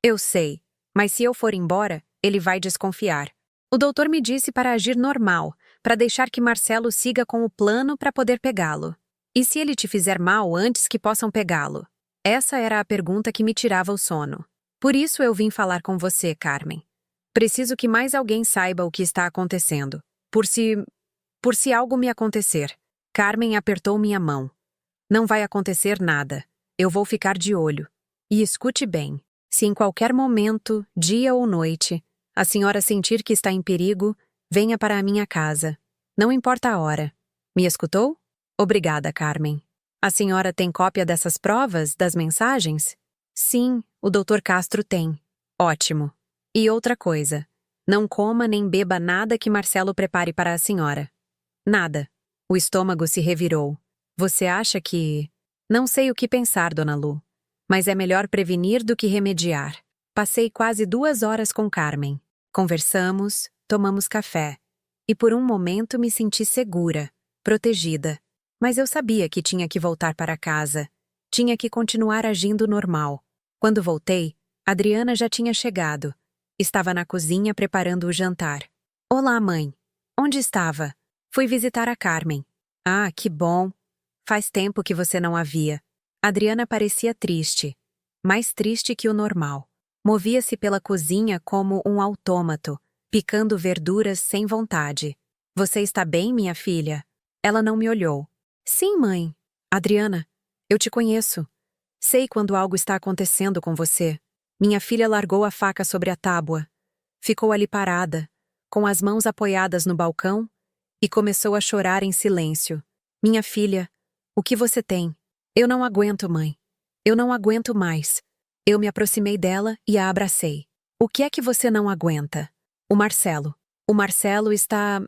Eu sei. Mas se eu for embora, ele vai desconfiar. O doutor me disse para agir normal, para deixar que Marcelo siga com o plano para poder pegá-lo. E se ele te fizer mal antes que possam pegá-lo? Essa era a pergunta que me tirava o sono. Por isso eu vim falar com você, Carmen. Preciso que mais alguém saiba o que está acontecendo. Por se algo me acontecer. Carmen apertou minha mão. Não vai acontecer nada. Eu vou ficar de olho. E escute bem. Se em qualquer momento, dia ou noite, a senhora sentir que está em perigo, venha para a minha casa. Não importa a hora. Me escutou? Obrigada, Carmen. A senhora tem cópia dessas provas, das mensagens? Sim, o Dr. Castro tem. Ótimo. E outra coisa. Não coma nem beba nada que Marcelo prepare para a senhora. Nada. O estômago se revirou. Você acha que... Não sei o que pensar, Dona Lu. Mas é melhor prevenir do que remediar. Passei quase 2 horas com Carmen. Conversamos, tomamos café. E por um momento me senti segura, protegida. Mas eu sabia que tinha que voltar para casa. Tinha que continuar agindo normal. Quando voltei, Adriana já tinha chegado. Estava na cozinha preparando o jantar. Olá, mãe. Onde estava? Fui visitar a Carmen. Ah, que bom. Faz tempo que você não a via. Adriana parecia triste. Mais triste que o normal. Movia-se pela cozinha como um autômato, picando verduras sem vontade. Você está bem, minha filha? Ela não me olhou. Sim, mãe. Adriana, eu te conheço. Sei quando algo está acontecendo com você. Minha filha largou a faca sobre a tábua. Ficou ali parada, com as mãos apoiadas no balcão, e começou a chorar em silêncio. Minha filha, o que você tem? Eu não aguento, mãe. Eu não aguento mais. Eu me aproximei dela e a abracei. O que é que você não aguenta? O Marcelo. O Marcelo está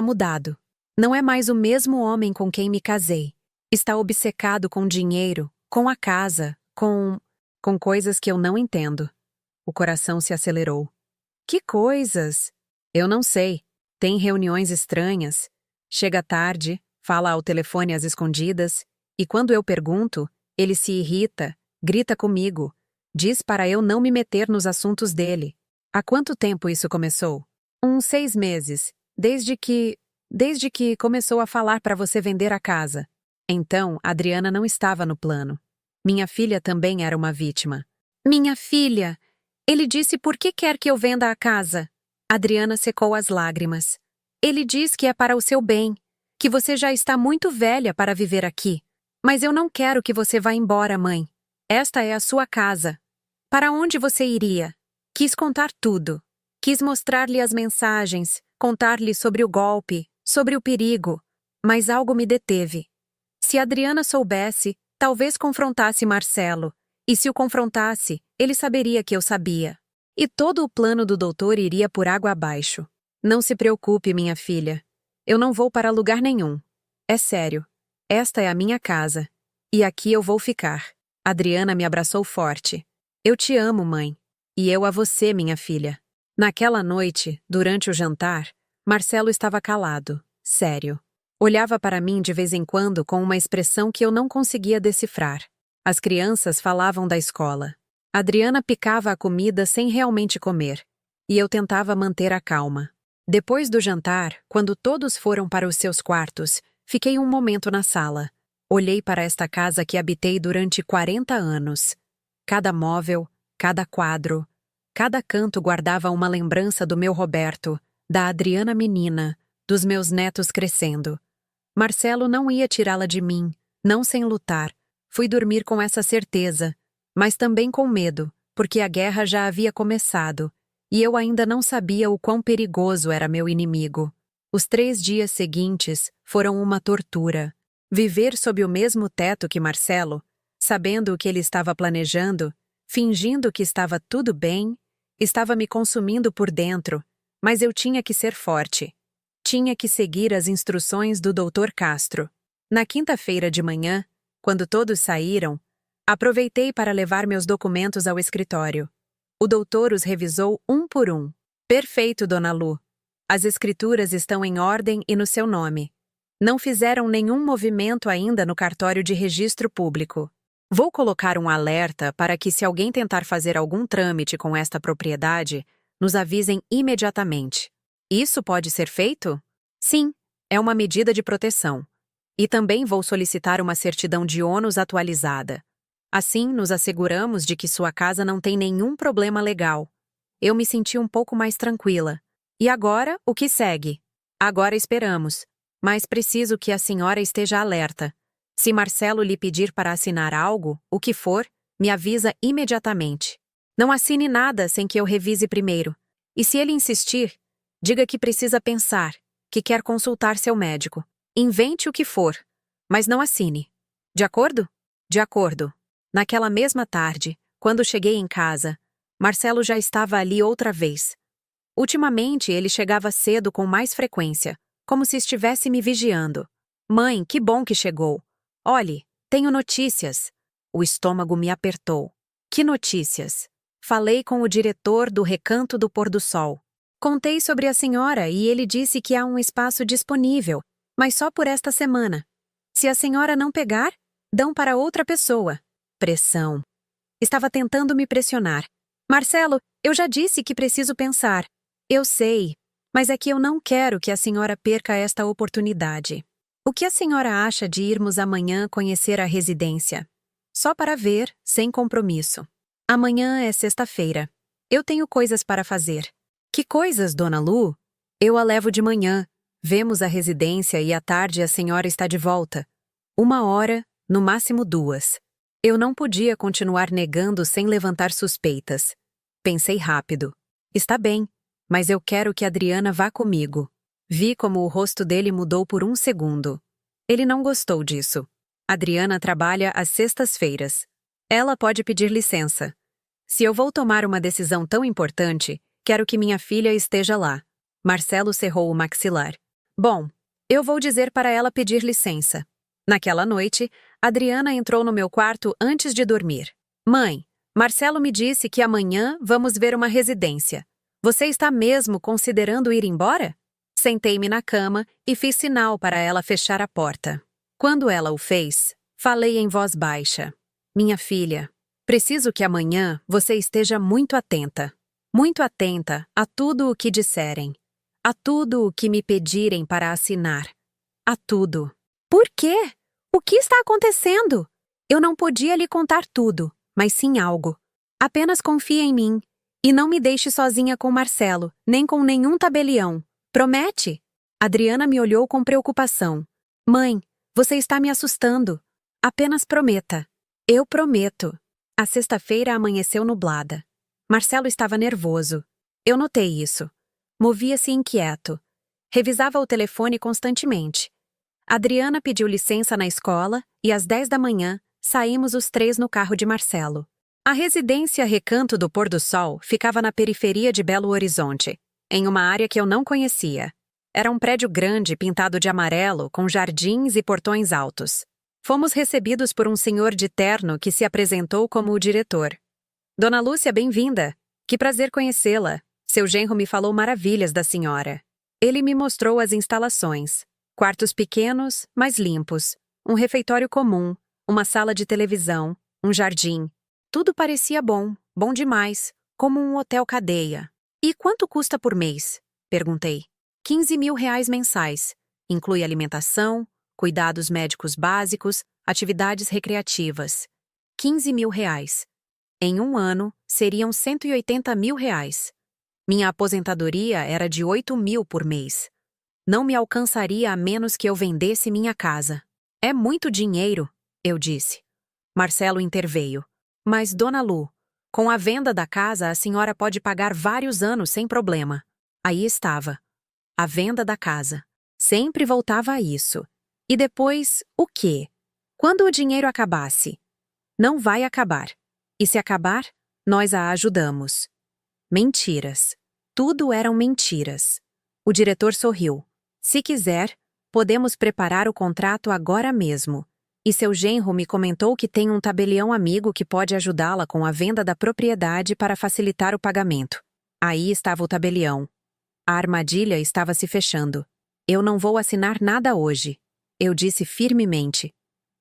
mudado. Não é mais o mesmo homem com quem me casei. Está obcecado com dinheiro, com a casa, com coisas que eu não entendo. O coração se acelerou. Que coisas? Eu não sei. Tem reuniões estranhas. Chega tarde, fala ao telefone às escondidas, e quando eu pergunto, ele se irrita, grita comigo, diz para eu não me meter nos assuntos dele. Há quanto tempo isso começou? Uns 6 meses, desde que começou a falar para você vender a casa. Então, Adriana não estava no plano. Minha filha também era uma vítima. Minha filha! Ele disse por que quer que eu venda a casa. Adriana secou as lágrimas. Ele diz que é para o seu bem, que você já está muito velha para viver aqui. Mas eu não quero que você vá embora, mãe. Esta é a sua casa. Para onde você iria? Quis contar tudo. Quis mostrar-lhe as mensagens, contar-lhe sobre o golpe, sobre o perigo. Mas algo me deteve. Se Adriana soubesse, talvez confrontasse Marcelo. E se o confrontasse, ele saberia que eu sabia. E todo o plano do doutor iria por água abaixo. Não se preocupe, minha filha. Eu não vou para lugar nenhum. É sério. Esta é a minha casa. E aqui eu vou ficar. Adriana me abraçou forte. Eu te amo, mãe. E eu a você, minha filha. Naquela noite, durante o jantar, Marcelo estava calado, sério. Olhava para mim de vez em quando com uma expressão que eu não conseguia decifrar. As crianças falavam da escola. Adriana picava a comida sem realmente comer. E eu tentava manter a calma. Depois do jantar, quando todos foram para os seus quartos, fiquei um momento na sala. Olhei para esta casa que habitei durante 40 anos. Cada móvel, cada quadro, cada canto guardava uma lembrança do meu Roberto, da Adriana menina, dos meus netos crescendo. Marcelo não ia tirá-la de mim, não sem lutar. Fui dormir com essa certeza, mas também com medo, porque a guerra já havia começado, e eu ainda não sabia o quão perigoso era meu inimigo. Os 3 dias seguintes foram uma tortura. Viver sob o mesmo teto que Marcelo, sabendo o que ele estava planejando, fingindo que estava tudo bem, estava me consumindo por dentro, mas eu tinha que ser forte. Tinha que seguir as instruções do Dr. Castro. Na quinta-feira de manhã, quando todos saíram, aproveitei para levar meus documentos ao escritório. O doutor os revisou um por um. Perfeito, Dona Lu. As escrituras estão em ordem e no seu nome. Não fizeram nenhum movimento ainda no cartório de registro público. Vou colocar um alerta para que, se alguém tentar fazer algum trâmite com esta propriedade, nos avisem imediatamente. Isso pode ser feito? Sim, é uma medida de proteção. E também vou solicitar uma certidão de ônus atualizada. Assim, nos asseguramos de que sua casa não tem nenhum problema legal. Eu me senti um pouco mais tranquila. E agora, o que segue? Agora esperamos. Mas preciso que a senhora esteja alerta. Se Marcelo lhe pedir para assinar algo, o que for, me avisa imediatamente. Não assine nada sem que eu revise primeiro. E se ele insistir, diga que precisa pensar, que quer consultar seu médico. Invente o que for, mas não assine. De acordo? De acordo. Naquela mesma tarde, quando cheguei em casa, Marcelo já estava ali outra vez. Ultimamente, ele chegava cedo com mais frequência, como se estivesse me vigiando. Mãe, que bom que chegou. Olhe, tenho notícias. O estômago me apertou. Que notícias? Falei com o diretor do Recanto do Pôr do Sol. Contei sobre a senhora e ele disse que há um espaço disponível, mas só por esta semana. Se a senhora não pegar, dão para outra pessoa. Pressão. Estava tentando me pressionar. Marcelo, eu já disse que preciso pensar. Eu sei, mas é que eu não quero que a senhora perca esta oportunidade. O que a senhora acha de irmos amanhã conhecer a residência? Só para ver, sem compromisso. Amanhã é sexta-feira. Eu tenho coisas para fazer. Que coisas, Dona Lu? Eu a levo de manhã. Vemos a residência e à tarde a senhora está de volta. 1 hora, no máximo 2. Eu não podia continuar negando sem levantar suspeitas. Pensei rápido. Está bem, mas eu quero que Adriana vá comigo. Vi como o rosto dele mudou por um segundo. Ele não gostou disso. Adriana trabalha às sextas-feiras. Ela pode pedir licença. Se eu vou tomar uma decisão tão importante, quero que minha filha esteja lá. Marcelo cerrou o maxilar. Bom, eu vou dizer para ela pedir licença. Naquela noite, Adriana entrou no meu quarto antes de dormir. Mãe, Marcelo me disse que amanhã vamos ver uma residência. Você está mesmo considerando ir embora? Sentei-me na cama e fiz sinal para ela fechar a porta. Quando ela o fez, falei em voz baixa. Minha filha, preciso que amanhã você esteja muito atenta a tudo o que disserem, a tudo o que me pedirem para assinar, a tudo. Por quê? O que está acontecendo? Eu não podia lhe contar tudo, mas sim algo. Apenas confie em mim e não me deixe sozinha com Marcelo, nem com nenhum tabelião. Promete? Adriana me olhou com preocupação. Mãe, você está me assustando. Apenas prometa. Eu prometo. A sexta-feira amanheceu nublada. Marcelo estava nervoso. Eu notei isso. Movia-se inquieto. Revisava o telefone constantemente. Adriana pediu licença na escola e às 10 da manhã saímos os três no carro de Marcelo. A residência Recanto do Pôr do Sol ficava na periferia de Belo Horizonte, em uma área que eu não conhecia. Era um prédio grande pintado de amarelo, com jardins e portões altos. Fomos recebidos por um senhor de terno que se apresentou como o diretor. Dona Lúcia, bem-vinda. Que prazer conhecê-la. Seu genro me falou maravilhas da senhora. Ele me mostrou as instalações. Quartos pequenos, mas limpos. Um refeitório comum, uma sala de televisão, um jardim. Tudo parecia bom, bom demais, como um hotel cadeia. E quanto custa por mês? Perguntei. R$ 15.000 mensais. Inclui alimentação, cuidados médicos básicos, atividades recreativas. R$ 15.000. Em um ano, seriam R$ 180.000. Minha aposentadoria era de 8.000 por mês. Não me alcançaria a menos que eu vendesse minha casa. É muito dinheiro, eu disse. Marcelo interveio. Mas, Dona Lu, com a venda da casa a senhora pode pagar vários anos sem problema. Aí estava. A venda da casa. Sempre voltava a isso. E depois, o quê? Quando o dinheiro acabasse? Não vai acabar. E se acabar, nós a ajudamos. Mentiras. Tudo eram mentiras. O diretor sorriu. Se quiser, podemos preparar o contrato agora mesmo. E seu genro me comentou que tem um tabelião amigo que pode ajudá-la com a venda da propriedade para facilitar o pagamento. Aí estava o tabelião. A armadilha estava se fechando. Eu não vou assinar nada hoje. Eu disse firmemente.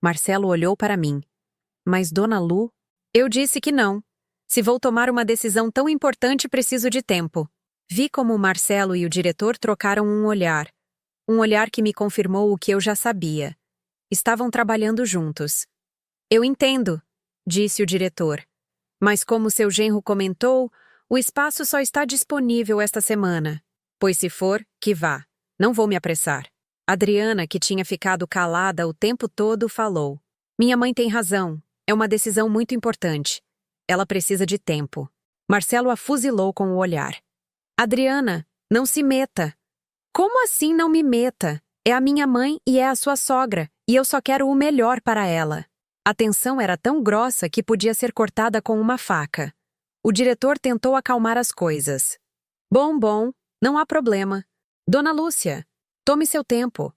Marcelo olhou para mim. Mas, Dona Lu? Eu disse que não. Se vou tomar uma decisão tão importante, preciso de tempo. Vi como o Marcelo e o diretor trocaram um olhar. Um olhar que me confirmou o que eu já sabia. Estavam trabalhando juntos. Eu entendo, disse o diretor. Mas como seu genro comentou, o espaço só está disponível esta semana. Pois se for, que vá. Não vou me apressar. Adriana, que tinha ficado calada o tempo todo, falou. Minha mãe tem razão. É uma decisão muito importante. Ela precisa de tempo. Marcelo a fuzilou com o olhar. Adriana, não se meta. Como assim não me meta? É a minha mãe e é a sua sogra, e eu só quero o melhor para ela. A tensão era tão grossa que podia ser cortada com uma faca. O diretor tentou acalmar as coisas. Bom, não há problema. Dona Lúcia, tome seu tempo.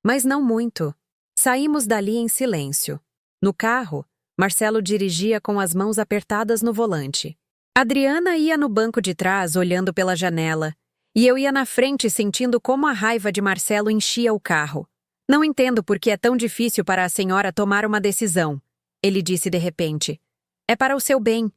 Mas não muito. Saímos dali em silêncio. No carro, Marcelo dirigia com as mãos apertadas no volante. Adriana ia no banco de trás, olhando pela janela, e eu ia na frente sentindo como a raiva de Marcelo enchia o carro. Não entendo por que é tão difícil para a senhora tomar uma decisão, ele disse de repente. É para o seu bem.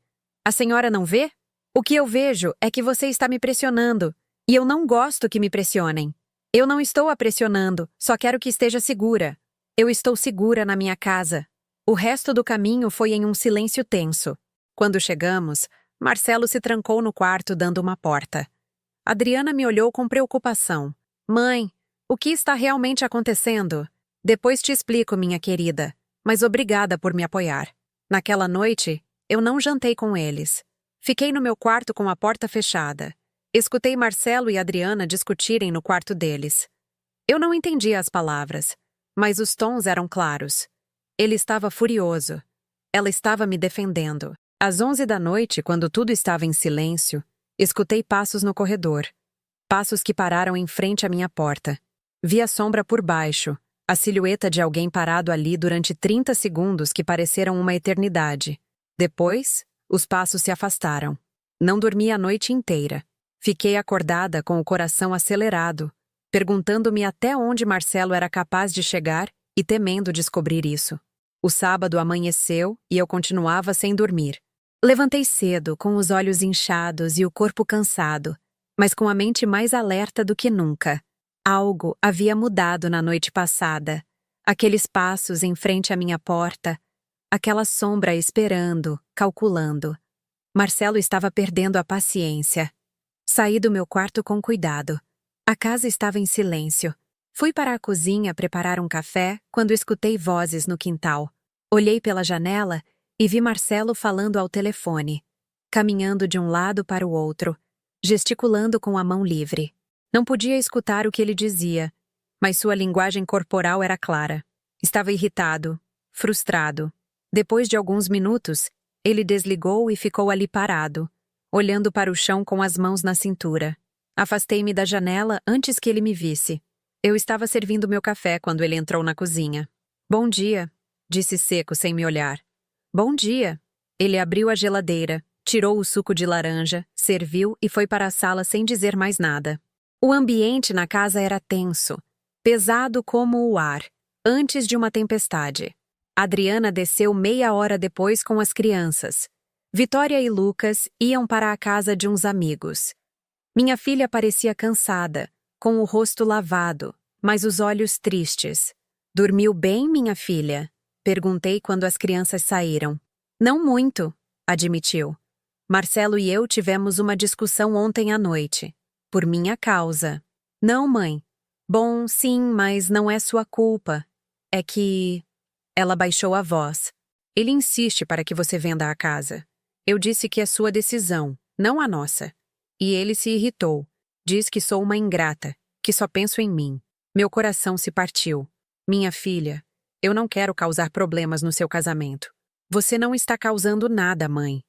A senhora não vê? O que eu vejo é que você está me pressionando, e eu não gosto que me pressionem. Eu não estou a pressionando, só quero que esteja segura. Eu estou segura na minha casa. O resto do caminho foi em um silêncio tenso. Quando chegamos, Marcelo se trancou no quarto dando uma porta. Adriana me olhou com preocupação. Mãe, o que está realmente acontecendo? Depois te explico, minha querida, mas obrigada por me apoiar. Naquela noite, eu não jantei com eles. Fiquei no meu quarto com a porta fechada. Escutei Marcelo e Adriana discutirem no quarto deles. Eu não entendia as palavras, mas os tons eram claros. Ele estava furioso. Ela estava me defendendo. Às 11 da noite, quando tudo estava em silêncio, escutei passos no corredor. Passos que pararam em frente à minha porta. Vi a sombra por baixo, a silhueta de alguém parado ali durante 30 segundos que pareceram uma eternidade. Depois, os passos se afastaram. Não dormi a noite inteira. Fiquei acordada com o coração acelerado, perguntando-me até onde Marcelo era capaz de chegar e temendo descobrir isso. O sábado amanheceu e eu continuava sem dormir. Levantei cedo, com os olhos inchados e o corpo cansado, mas com a mente mais alerta do que nunca. Algo havia mudado na noite passada. Aqueles passos em frente à minha porta, aquela sombra esperando, calculando. Marcelo estava perdendo a paciência. Saí do meu quarto com cuidado. A casa estava em silêncio. Fui para a cozinha preparar um café quando escutei vozes no quintal. Olhei pela janela e vi Marcelo falando ao telefone, caminhando de um lado para o outro, gesticulando com a mão livre. Não podia escutar o que ele dizia, mas sua linguagem corporal era clara. Estava irritado, frustrado. Depois de alguns minutos, ele desligou e ficou ali parado, olhando para o chão com as mãos na cintura. Afastei-me da janela antes que ele me visse. Eu estava servindo meu café quando ele entrou na cozinha. "Bom dia", disse seco sem me olhar. "Bom dia." Ele abriu a geladeira, tirou o suco de laranja, serviu e foi para a sala sem dizer mais nada. O ambiente na casa era tenso, pesado como o ar, antes de uma tempestade. Adriana desceu meia hora depois com as crianças. Vitória e Lucas iam para a casa de uns amigos. Minha filha parecia cansada, com o rosto lavado, mas os olhos tristes. "Dormiu bem, minha filha?" perguntei quando as crianças saíram. "Não muito", admitiu. "Marcelo e eu tivemos uma discussão ontem à noite. Por minha causa." "Não, mãe." "Bom, sim, mas não é sua culpa. É que..." Ela baixou a voz. "Ele insiste para que você venda a casa. Eu disse que é sua decisão, não a nossa." E ele se irritou. Diz que sou uma ingrata, que só penso em mim. Meu coração se partiu. "Minha filha, eu não quero causar problemas no seu casamento." "Você não está causando nada, mãe.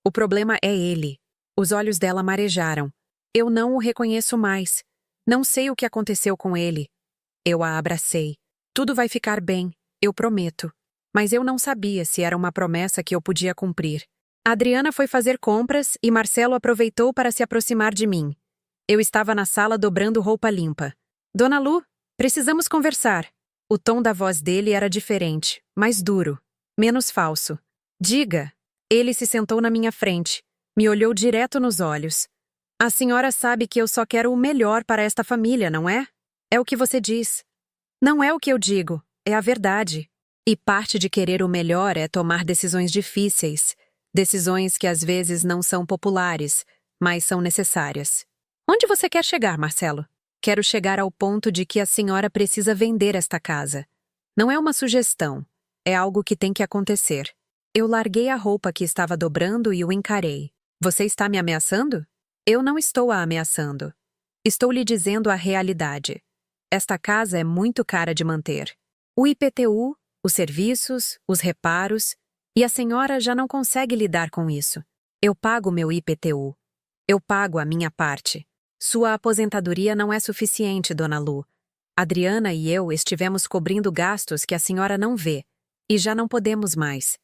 O problema é ele." Os olhos dela marejaram. "Eu não o reconheço mais. Não sei o que aconteceu com ele." Eu a abracei. "Tudo vai ficar bem, eu prometo." Mas eu não sabia se era uma promessa que eu podia cumprir. Adriana foi fazer compras e Marcelo aproveitou para se aproximar de mim. Eu estava na sala dobrando roupa limpa. "Dona Lu, precisamos conversar." O tom da voz dele era diferente, mais duro, menos falso. "Diga." Ele se sentou na minha frente, me olhou direto nos olhos. "A senhora sabe que eu só quero o melhor para esta família, não é? É o que você diz." "Não é o que eu digo, é a verdade." E parte de querer o melhor é tomar decisões difíceis, decisões que às vezes não são populares, mas são necessárias. "Onde você quer chegar, Marcelo?" "Quero chegar ao ponto de que a senhora precisa vender esta casa. Não é uma sugestão, é algo que tem que acontecer." Eu larguei a roupa que estava dobrando e o encarei. "Você está me ameaçando?" "Eu não estou a ameaçando. Estou lhe dizendo a realidade. Esta casa é muito cara de manter. O IPTU, os serviços, os reparos, e a senhora já não consegue lidar com isso. Eu pago meu IPTU. Eu pago a minha parte. Sua aposentadoria não é suficiente, dona Lu. Adriana e eu estivemos cobrindo gastos que a senhora não vê, e já não podemos mais.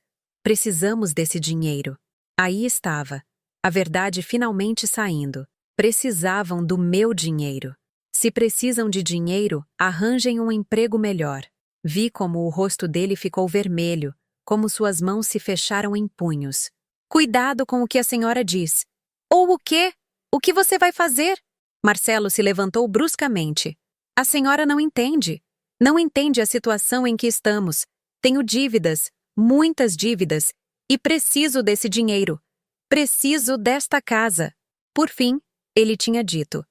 Precisamos desse dinheiro." Aí estava, a verdade finalmente saindo. Precisavam do meu dinheiro. Se precisam de dinheiro, arranjem um emprego melhor. Vi como o rosto dele ficou vermelho, como suas mãos se fecharam em punhos. "Cuidado com o que a senhora diz." "Ou o quê? O que você vai fazer?" Marcelo se levantou bruscamente. "A senhora não entende. Não entende a situação em que estamos. Tenho dívidas, muitas dívidas, e preciso desse dinheiro. Preciso desta casa." Por fim, ele tinha dito.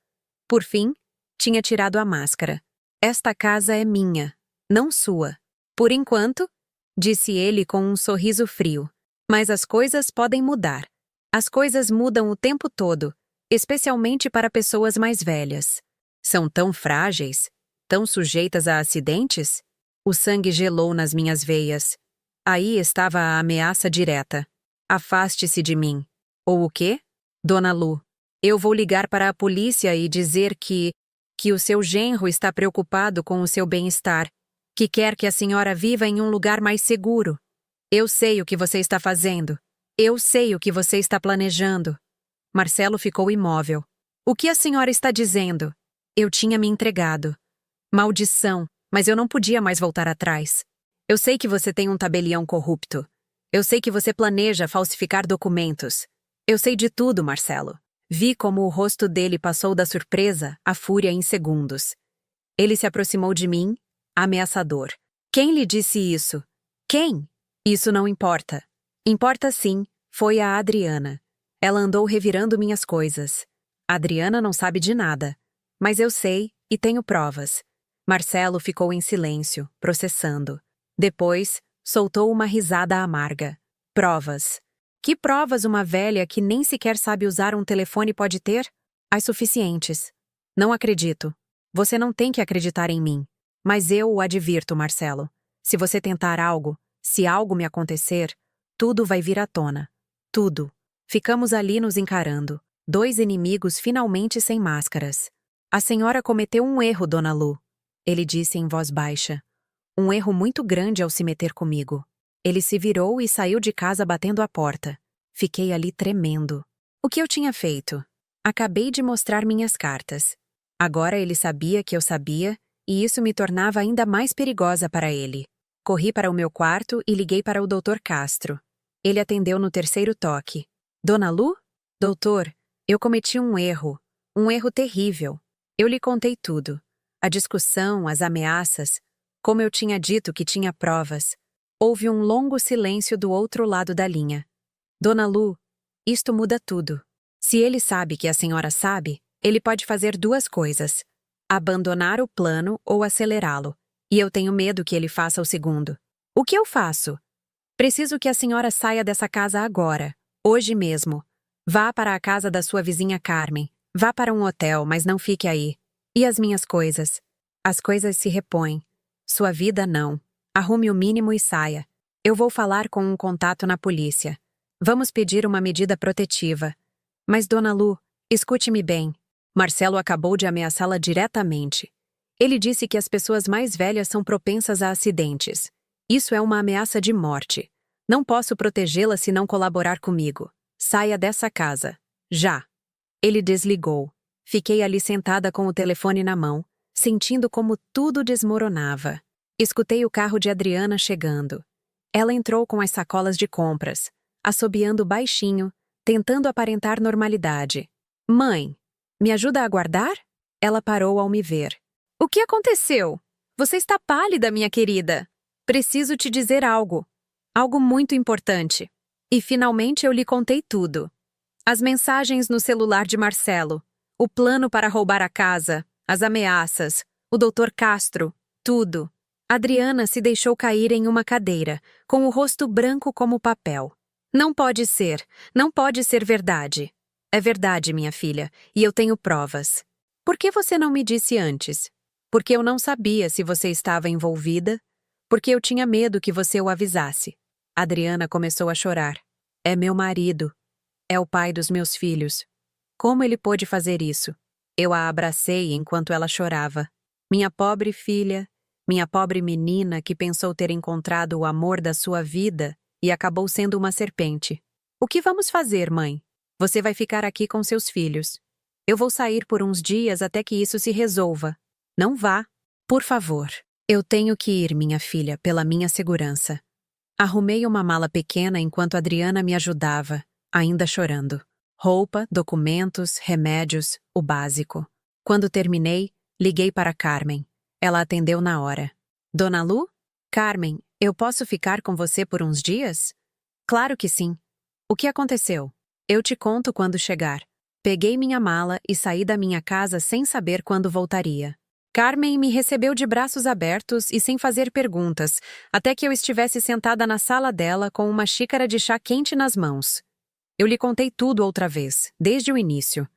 Por fim, tinha tirado a máscara. "Esta casa é minha, não sua." "Por enquanto", disse ele com um sorriso frio. "Mas as coisas podem mudar. As coisas mudam o tempo todo, especialmente para pessoas mais velhas. São tão frágeis, tão sujeitas a acidentes." O sangue gelou nas minhas veias. Aí estava a ameaça direta. Afaste-se de mim. Ou o quê? Dona Lu, eu vou ligar para a polícia e dizer que o seu genro está preocupado com o seu bem-estar, que quer que a senhora viva em um lugar mais seguro. Eu sei o que você está fazendo. Eu sei o que você está planejando. Marcelo ficou imóvel. O que a senhora está dizendo? Eu tinha me entregado. Maldição, mas eu não podia mais voltar atrás. Eu sei que você tem um tabelião corrupto. Eu sei que você planeja falsificar documentos. Eu sei de tudo, Marcelo. Vi como o rosto dele passou da surpresa à fúria em segundos. Ele se aproximou de mim, ameaçador. Quem lhe disse isso? Quem? Isso não importa. Importa sim, foi a Adriana. Ela andou revirando minhas coisas. A Adriana não sabe de nada. Mas eu sei e tenho provas. Marcelo ficou em silêncio, processando. Depois, soltou uma risada amarga. Provas. Que provas uma velha que nem sequer sabe usar um telefone pode ter? As suficientes. Não acredito. Você não tem que acreditar em mim. Mas eu o advirto, Marcelo. Se você tentar algo, se algo me acontecer, tudo vai vir à tona. Tudo. Ficamos ali nos encarando. Dois inimigos finalmente sem máscaras. A senhora cometeu um erro, Dona Lu. Ele disse em voz baixa. Um erro muito grande ao se meter comigo. Ele se virou e saiu de casa batendo a porta. Fiquei ali tremendo. O que eu tinha feito? Acabei de mostrar minhas cartas. Agora ele sabia que eu sabia, e isso me tornava ainda mais perigosa para ele. Corri para o meu quarto e liguei para o Dr. Castro. Ele atendeu no terceiro toque. Dona Lu? Doutor, eu cometi um erro terrível. Eu lhe contei tudo. A discussão, as ameaças, como eu tinha dito que tinha provas. Houve um longo silêncio do outro lado da linha. Dona Lu, isto muda tudo. Se ele sabe que a senhora sabe, ele pode fazer duas coisas: abandonar o plano ou acelerá-lo. E eu tenho medo que ele faça o segundo. O que eu faço? Preciso que a senhora saia dessa casa agora, hoje mesmo. Vá para a casa da sua vizinha Carmen. Vá para um hotel, mas não fique aí. E as minhas coisas? As coisas se repõem. Sua vida não. Arrume o mínimo e saia. Eu vou falar com um contato na polícia. Vamos pedir uma medida protetiva. Mas, Dona Lu, escute-me bem. Marcelo acabou de ameaçá-la diretamente. Ele disse que as pessoas mais velhas são propensas a acidentes. Isso é uma ameaça de morte. Não posso protegê-la se não colaborar comigo. Saia dessa casa. Já. Ele desligou. Fiquei ali sentada com o telefone na mão, sentindo como tudo desmoronava. Escutei o carro de Adriana chegando. Ela entrou com as sacolas de compras, assobiando baixinho, tentando aparentar normalidade. Mãe, me ajuda a guardar? Ela parou ao me ver. O que aconteceu? Você está pálida, minha querida. Preciso te dizer algo. Algo muito importante. E finalmente eu lhe contei tudo. As mensagens no celular de Marcelo, o plano para roubar a casa, as ameaças, o Dr. Castro, tudo. Adriana se deixou cair em uma cadeira, com o rosto branco como papel. Não pode ser verdade. É verdade, minha filha, e eu tenho provas. Por que você não me disse antes? Porque eu não sabia se você estava envolvida? Porque eu tinha medo que você o avisasse. Adriana começou a chorar. É meu marido. É o pai dos meus filhos. Como ele pôde fazer isso? Eu a abracei enquanto ela chorava. Minha pobre filha, minha pobre menina que pensou ter encontrado o amor da sua vida e acabou sendo uma serpente. O que vamos fazer, mãe? Você vai ficar aqui com seus filhos. Eu vou sair por uns dias até que isso se resolva. Não vá. Por favor. Eu tenho que ir, minha filha, pela minha segurança. Arrumei uma mala pequena enquanto Adriana me ajudava, ainda chorando. Roupa, documentos, remédios, o básico. Quando terminei, liguei para Carmen. Ela atendeu na hora. Dona Lu? Carmen, eu posso ficar com você por uns dias? Claro que sim. O que aconteceu? Eu te conto quando chegar. Peguei minha mala e saí da minha casa sem saber quando voltaria. Carmen me recebeu de braços abertos e sem fazer perguntas, até que eu estivesse sentada na sala dela com uma xícara de chá quente nas mãos. Eu lhe contei tudo outra vez, desde o início.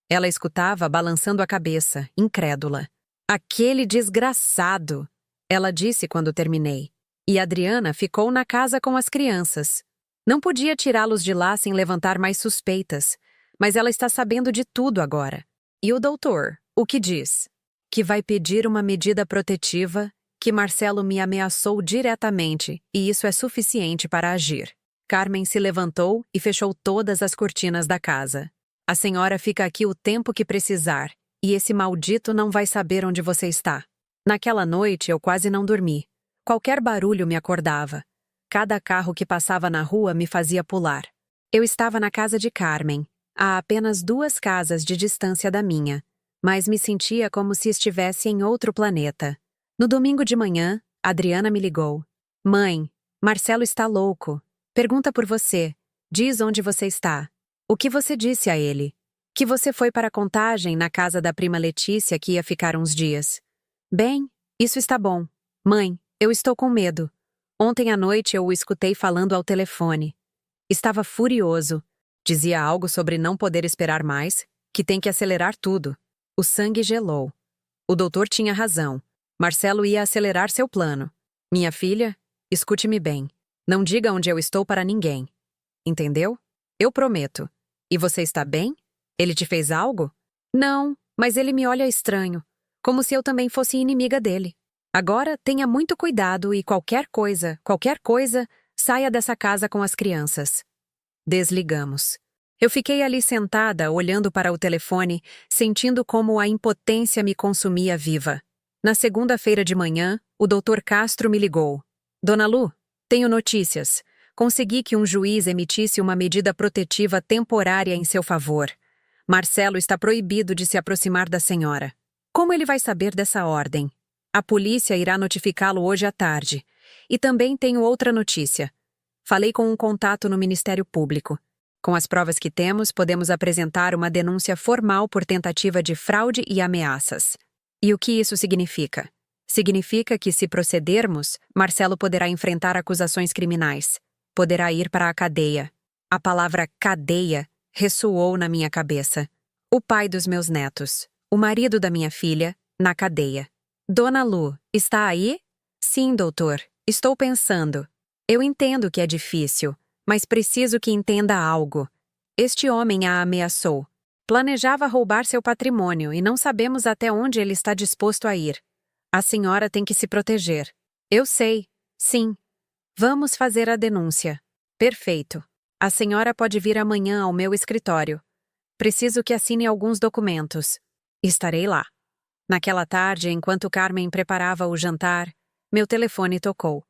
Ela escutava, balançando a cabeça, incrédula. Aquele desgraçado! Ela disse quando terminei. E Adriana ficou na casa com as crianças. Não podia tirá-los de lá sem levantar mais suspeitas, mas ela está sabendo de tudo agora. E o doutor, o que diz? Que vai pedir uma medida protetiva, que Marcelo me ameaçou diretamente e isso é suficiente para agir. Carmen se levantou e fechou todas as cortinas da casa. A senhora fica aqui o tempo que precisar, e esse maldito não vai saber onde você está. Naquela noite eu quase não dormi. Qualquer barulho me acordava. Cada carro que passava na rua me fazia pular. Eu estava na casa de Carmen, a apenas 2 casas de distância da minha, mas me sentia como se estivesse em outro planeta. No domingo de manhã, Adriana me ligou. Mãe, Marcelo está louco. Pergunta por você. Diz onde você está. O que você disse a ele? Que você foi para a Contagem na casa da prima Letícia que ia ficar uns dias. Bem, isso está bom. Mãe, eu estou com medo. Ontem à noite eu o escutei falando ao telefone. Estava furioso. Dizia algo sobre não poder esperar mais, que tem que acelerar tudo. O sangue gelou. O doutor tinha razão. Marcelo ia acelerar seu plano. Minha filha, escute-me bem. Não diga onde eu estou para ninguém. Entendeu? Eu prometo. E você está bem? Ele te fez algo? Não, mas ele me olha estranho. Como se eu também fosse inimiga dele. Agora, tenha muito cuidado e qualquer coisa, saia dessa casa com as crianças. Desligamos. Eu fiquei ali sentada, olhando para o telefone, sentindo como a impotência me consumia viva. Na segunda-feira de manhã, o Dr. Castro me ligou. Dona Lu, tenho notícias. Consegui que um juiz emitisse uma medida protetiva temporária em seu favor. Marcelo está proibido de se aproximar da senhora. Como ele vai saber dessa ordem? A polícia irá notificá-lo hoje à tarde. E também tenho outra notícia. Falei com um contato no Ministério Público. Com as provas que temos, podemos apresentar uma denúncia formal por tentativa de fraude e ameaças. E o que isso significa? Significa que, se procedermos, Marcelo poderá enfrentar acusações criminais. Poderá ir para a cadeia. A palavra cadeia ressoou na minha cabeça. O pai dos meus netos, o marido da minha filha, na cadeia. Dona Lu, está aí? Sim, doutor. Estou pensando. Eu entendo que é difícil, mas preciso que entenda algo. Este homem a ameaçou. Planejava roubar seu patrimônio e não sabemos até onde ele está disposto a ir. A senhora tem que se proteger. Eu sei. Sim. Vamos fazer a denúncia. Perfeito. A senhora pode vir amanhã ao meu escritório. Preciso que assine alguns documentos. Estarei lá. Naquela tarde, enquanto Carmen preparava o jantar, meu telefone tocou.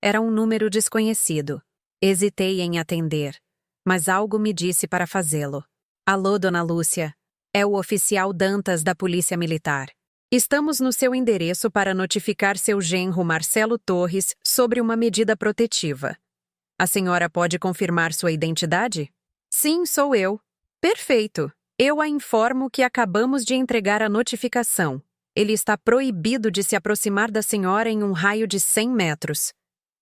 Era um número desconhecido. Hesitei em atender, mas algo me disse para fazê-lo. Alô, Dona Lúcia. É o oficial Dantas da Polícia Militar. Estamos no seu endereço para notificar seu genro Marcelo Torres sobre uma medida protetiva. A senhora pode confirmar sua identidade? Sim, sou eu. Perfeito. Eu a informo que acabamos de entregar a notificação. Ele está proibido de se aproximar da senhora em um raio de 100 metros.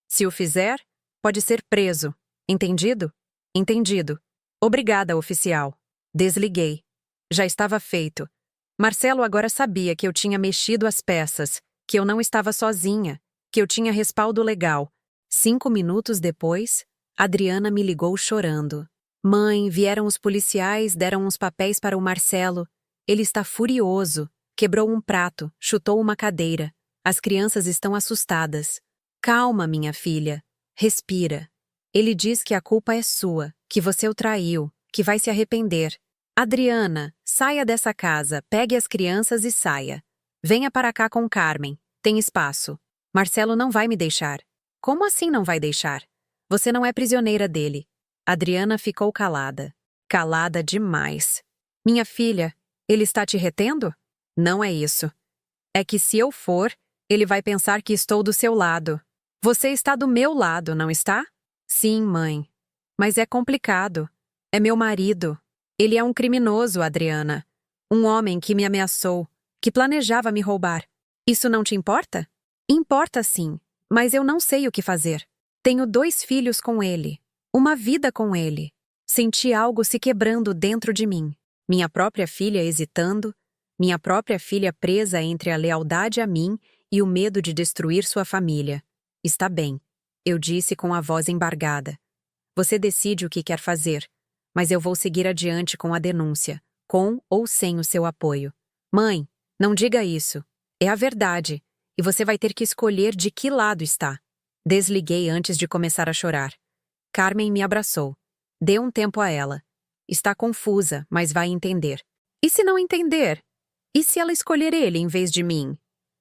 Se o fizer, pode ser preso. Entendido? Entendido. Obrigada, oficial. Desliguei. Já estava feito. Marcelo agora sabia que eu tinha mexido as peças, que eu não estava sozinha, que eu tinha respaldo legal. 5 minutos depois, Adriana me ligou chorando. Mãe, vieram os policiais, deram uns papéis para o Marcelo. Ele está furioso. Quebrou um prato, chutou uma cadeira. As crianças estão assustadas. Calma, minha filha. Respira. Ele diz que a culpa é sua, que você o traiu, que vai se arrepender. Adriana, saia dessa casa, pegue as crianças e saia. Venha para cá com Carmen. Tem espaço. Marcelo não vai me deixar. Como assim não vai deixar? Você não é prisioneira dele. Adriana ficou calada. Calada demais. Minha filha, ele está te retendo? Não é isso. É que se eu for, ele vai pensar que estou do seu lado. Você está do meu lado, não está? Sim, mãe. Mas é complicado. É meu marido. Ele é um criminoso, Adriana. Um homem que me ameaçou, que planejava me roubar. Isso não te importa? Importa sim, mas eu não sei o que fazer. Tenho 2 filhos com ele, uma vida com ele. Senti algo se quebrando dentro de mim. Minha própria filha hesitando, minha própria filha presa entre a lealdade a mim e o medo de destruir sua família. Está bem, eu disse com a voz embargada. Você decide o que quer fazer, mas eu vou seguir adiante com a denúncia, com ou sem o seu apoio. Mãe, não diga isso. É a verdade, e você vai ter que escolher de que lado está. Desliguei antes de começar a chorar. Carmen me abraçou. Dê um tempo a ela. Está confusa, mas vai entender. E se não entender? E se ela escolher ele em vez de mim?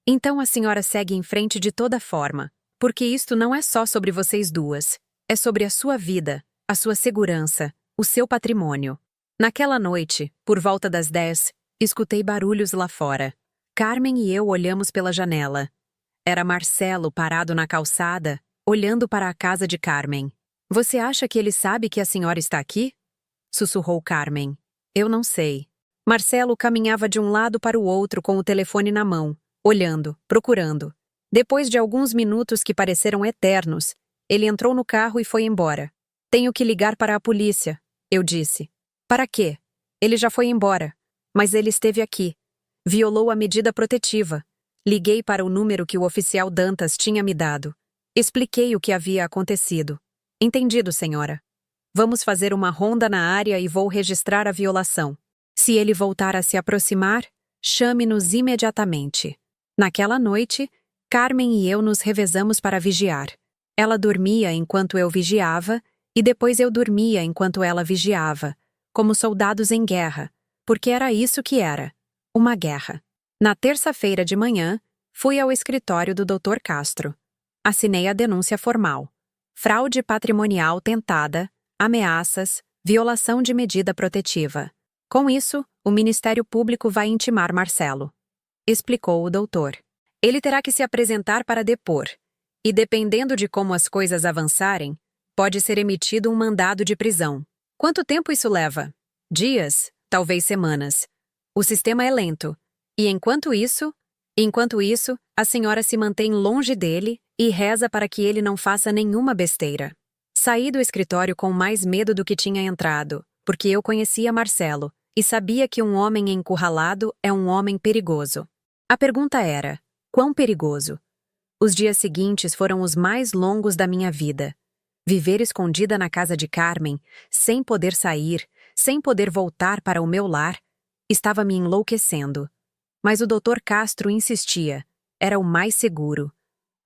Então a senhora segue em frente de toda forma, porque isto não é só sobre vocês duas. É sobre a sua vida, a sua segurança, o seu patrimônio. Naquela noite, por volta das 10, escutei barulhos lá fora. Carmen e eu olhamos pela janela. Era Marcelo parado na calçada, olhando para a casa de Carmen. Você acha que ele sabe que a senhora está aqui? Sussurrou Carmen. Eu não sei. Marcelo caminhava de um lado para o outro com o telefone na mão, olhando, procurando. Depois de alguns minutos que pareceram eternos, ele entrou no carro e foi embora. Tenho que ligar para a polícia, eu disse. Para quê? Ele já foi embora. Mas ele esteve aqui. Violou a medida protetiva. Liguei para o número que o oficial Dantas tinha me dado. Expliquei o que havia acontecido. Entendido, senhora. Vamos fazer uma ronda na área e vou registrar a violação. Se ele voltar a se aproximar, chame-nos imediatamente. Naquela noite, Carmen e eu nos revezamos para vigiar. Ela dormia enquanto eu vigiava, e depois eu dormia enquanto ela vigiava, como soldados em guerra, porque era isso que era, uma guerra. Na terça-feira de manhã, fui ao escritório do Dr. Castro. Assinei a denúncia formal. Fraude patrimonial tentada, ameaças, violação de medida protetiva. Com isso, o Ministério Público vai intimar Marcelo. Explicou o doutor. Ele terá que se apresentar para depor. E dependendo de como as coisas avançarem, pode ser emitido um mandado de prisão. Quanto tempo isso leva? Dias, talvez semanas. O sistema é lento. E enquanto isso, a senhora se mantém longe dele e reza para que ele não faça nenhuma besteira. Saí do escritório com mais medo do que tinha entrado, porque eu conhecia Marcelo e sabia que um homem encurralado é um homem perigoso. A pergunta era: quão perigoso? Os dias seguintes foram os mais longos da minha vida. Viver escondida na casa de Carmen, sem poder sair, sem poder voltar para o meu lar, estava me enlouquecendo. Mas o Dr. Castro insistia. Era o mais seguro.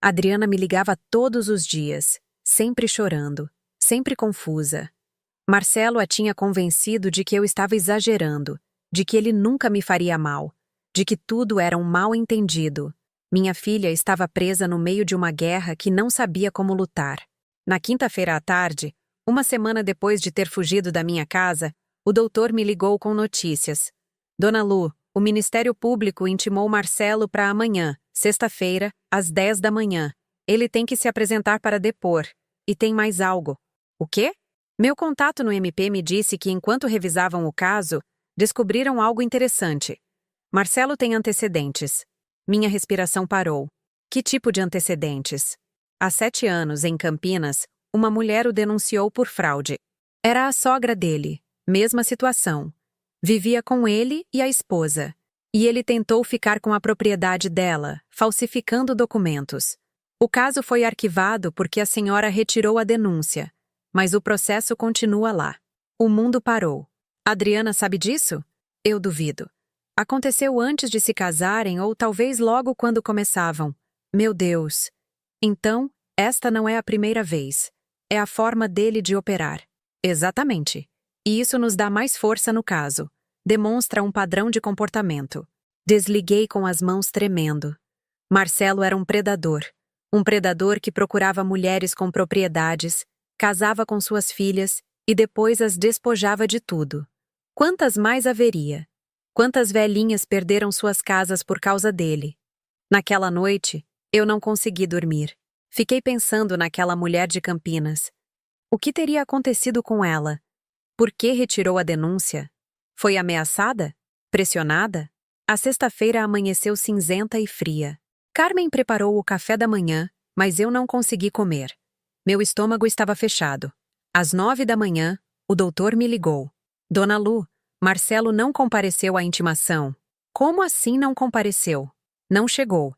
Adriana me ligava todos os dias, sempre chorando, sempre confusa. Marcelo a tinha convencido de que eu estava exagerando, de que ele nunca me faria mal, de que tudo era um mal-entendido. Minha filha estava presa no meio de uma guerra que não sabia como lutar. Na quinta-feira à tarde, uma semana depois de ter fugido da minha casa, o doutor me ligou com notícias. Dona Lu, o Ministério Público intimou Marcelo para amanhã, sexta-feira, às 10 da manhã. Ele tem que se apresentar para depor. E tem mais algo. O quê? Meu contato no MP me disse que enquanto revisavam o caso, descobriram algo interessante. Marcelo tem antecedentes. Minha respiração parou. Que tipo de antecedentes? Há 7 anos, em Campinas, uma mulher o denunciou por fraude. Era a sogra dele, mesma situação. Vivia com ele e a esposa. E ele tentou ficar com a propriedade dela, falsificando documentos. O caso foi arquivado porque a senhora retirou a denúncia, mas o processo continua lá. O mundo parou. Adriana sabe disso? Eu duvido. Aconteceu antes de se casarem ou talvez logo quando começavam. Meu Deus! Então, esta não é a primeira vez. É a forma dele de operar. Exatamente. E isso nos dá mais força no caso. Demonstra um padrão de comportamento. Desliguei com as mãos tremendo. Marcelo era um predador. Um predador que procurava mulheres com propriedades, casava com suas filhas e depois as despojava de tudo. Quantas mais haveria? Quantas velhinhas perderam suas casas por causa dele? Naquela noite, eu não consegui dormir. Fiquei pensando naquela mulher de Campinas. O que teria acontecido com ela? Por que retirou a denúncia? Foi ameaçada? Pressionada? A sexta-feira amanheceu cinzenta e fria. Carmen preparou o café da manhã, mas eu não consegui comer. Meu estômago estava fechado. Às 9 da manhã, o doutor me ligou. Dona Lu, Marcelo não compareceu à intimação. Como assim não compareceu? Não chegou.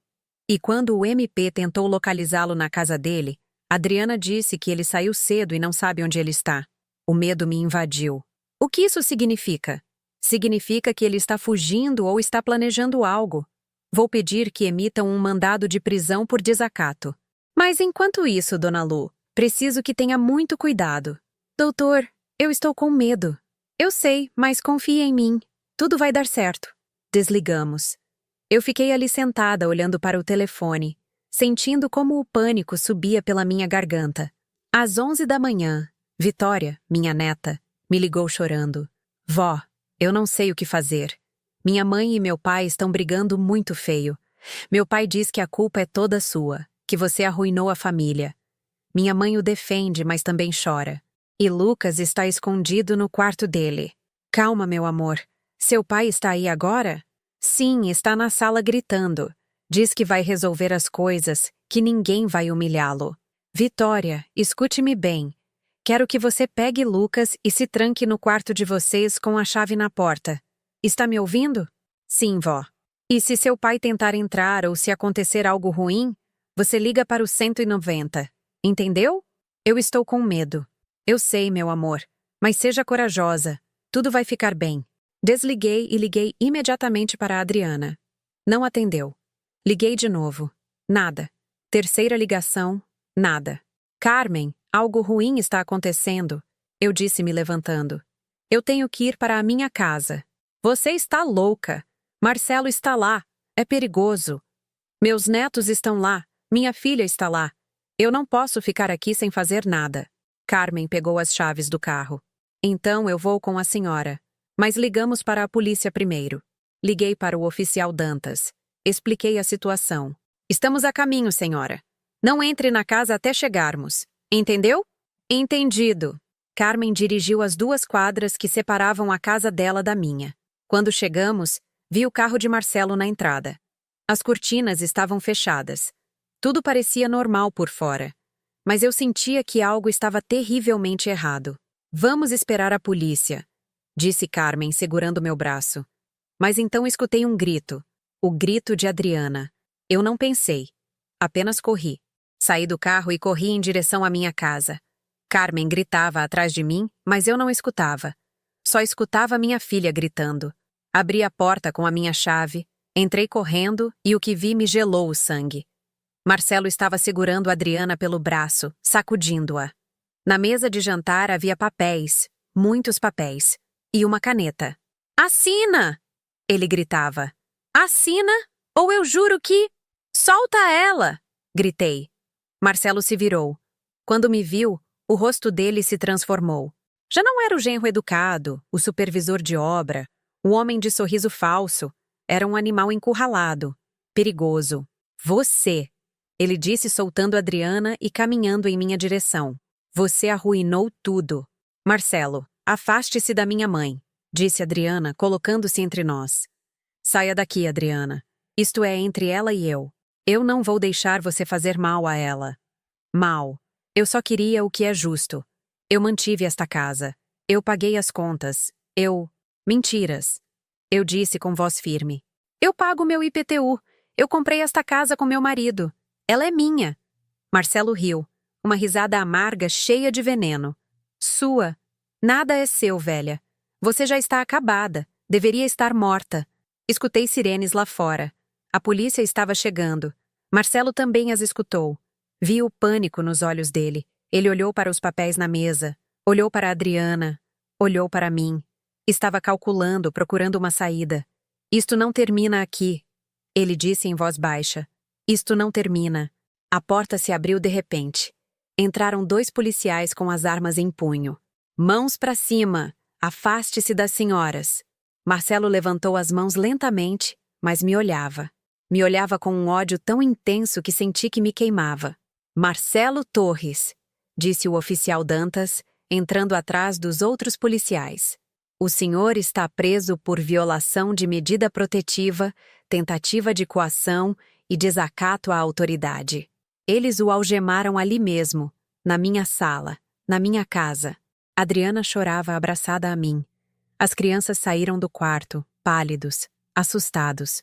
E quando o MP tentou localizá-lo na casa dele, Adriana disse que ele saiu cedo e não sabe onde ele está. O medo me invadiu. O que isso significa? Significa que ele está fugindo ou está planejando algo. Vou pedir que emitam um mandado de prisão por desacato. Mas enquanto isso, Dona Lu, preciso que tenha muito cuidado. Doutor, eu estou com medo. Eu sei, mas confie em mim. Tudo vai dar certo. Desligamos. Eu fiquei ali sentada olhando para o telefone, sentindo como o pânico subia pela minha garganta. Às 11 da manhã, Vitória, minha neta, me ligou chorando. Vó, eu não sei o que fazer. Minha mãe e meu pai estão brigando muito feio. Meu pai diz que a culpa é toda sua, que você arruinou a família. Minha mãe o defende, mas também chora. E Lucas está escondido no quarto dele. Calma, meu amor. Seu pai está aí agora? Sim, está na sala gritando. Diz que vai resolver as coisas, que ninguém vai humilhá-lo. Vitória, escute-me bem. Quero que você pegue Lucas e se tranque no quarto de vocês com a chave na porta. Está me ouvindo? Sim, vó. E se seu pai tentar entrar ou se acontecer algo ruim, você liga para o 190. Entendeu? Eu estou com medo. Eu sei, meu amor. Mas seja corajosa. Tudo vai ficar bem. Desliguei e liguei imediatamente para a Adriana. Não atendeu. Liguei de novo. Nada. Terceira ligação. Nada. Carmen, algo ruim está acontecendo. Eu disse me levantando. Eu tenho que ir para a minha casa. Você está louca. Marcelo está lá. É perigoso. Meus netos estão lá. Minha filha está lá. Eu não posso ficar aqui sem fazer nada. Carmen pegou as chaves do carro. Então eu vou com a senhora. Mas ligamos para a polícia primeiro. Liguei para o oficial Dantas. Expliquei a situação. Estamos a caminho, senhora. Não entre na casa até chegarmos. Entendeu? Entendido. Carmen dirigiu as 2 quadras que separavam a casa dela da minha. Quando chegamos, vi o carro de Marcelo na entrada. As cortinas estavam fechadas. Tudo parecia normal por fora. Mas eu sentia que algo estava terrivelmente errado. Vamos esperar a polícia, disse Carmen, segurando meu braço. Mas então escutei um grito. O grito de Adriana. Eu não pensei. Apenas corri. Saí do carro e corri em direção à minha casa. Carmen gritava atrás de mim, mas eu não escutava. Só escutava minha filha gritando. Abri a porta com a minha chave, entrei correndo e o que vi me gelou o sangue. Marcelo estava segurando Adriana pelo braço, sacudindo-a. Na mesa de jantar havia papéis, muitos papéis, e uma caneta. Assina! Ele gritava. Assina, ou eu juro que... Solta ela! Gritei. Marcelo se virou. Quando me viu, o rosto dele se transformou. Já não era o genro educado, o supervisor de obra, o homem de sorriso falso. Era um animal encurralado, perigoso. Você! Ele disse soltando Adriana e caminhando em minha direção. Você arruinou tudo. Marcelo, afaste-se da minha mãe, disse Adriana, colocando-se entre nós. Saia daqui, Adriana. Isto é entre ela e eu. Eu não vou deixar você fazer mal a ela. Mal. Eu só queria o que é justo. Eu mantive esta casa. Eu paguei as contas. Mentiras. Eu disse com voz firme. Eu pago meu IPTU. Eu comprei esta casa com meu marido. Ela é minha. Marcelo riu. Uma risada amarga cheia de veneno. Sua. Nada é seu, velha. Você já está acabada. Deveria estar morta. Escutei sirenes lá fora. A polícia estava chegando. Marcelo também as escutou. Vi o pânico nos olhos dele. Ele olhou para os papéis na mesa. Olhou para Adriana. Olhou para mim. Estava calculando, procurando uma saída. Isto não termina aqui. Ele disse em voz baixa. Isto não termina. A porta se abriu de repente. Entraram 2 policiais com as armas em punho. Mãos para cima! Afaste-se das senhoras! Marcelo levantou as mãos lentamente, mas me olhava. Me olhava com um ódio tão intenso que senti que me queimava. Marcelo Torres, disse o oficial Dantas, entrando atrás dos outros policiais. O senhor está preso por violação de medida protetiva, tentativa de coação e desacato à autoridade. Eles o algemaram ali mesmo, na minha sala, na minha casa. Adriana chorava abraçada a mim. As crianças saíram do quarto, pálidos, assustados.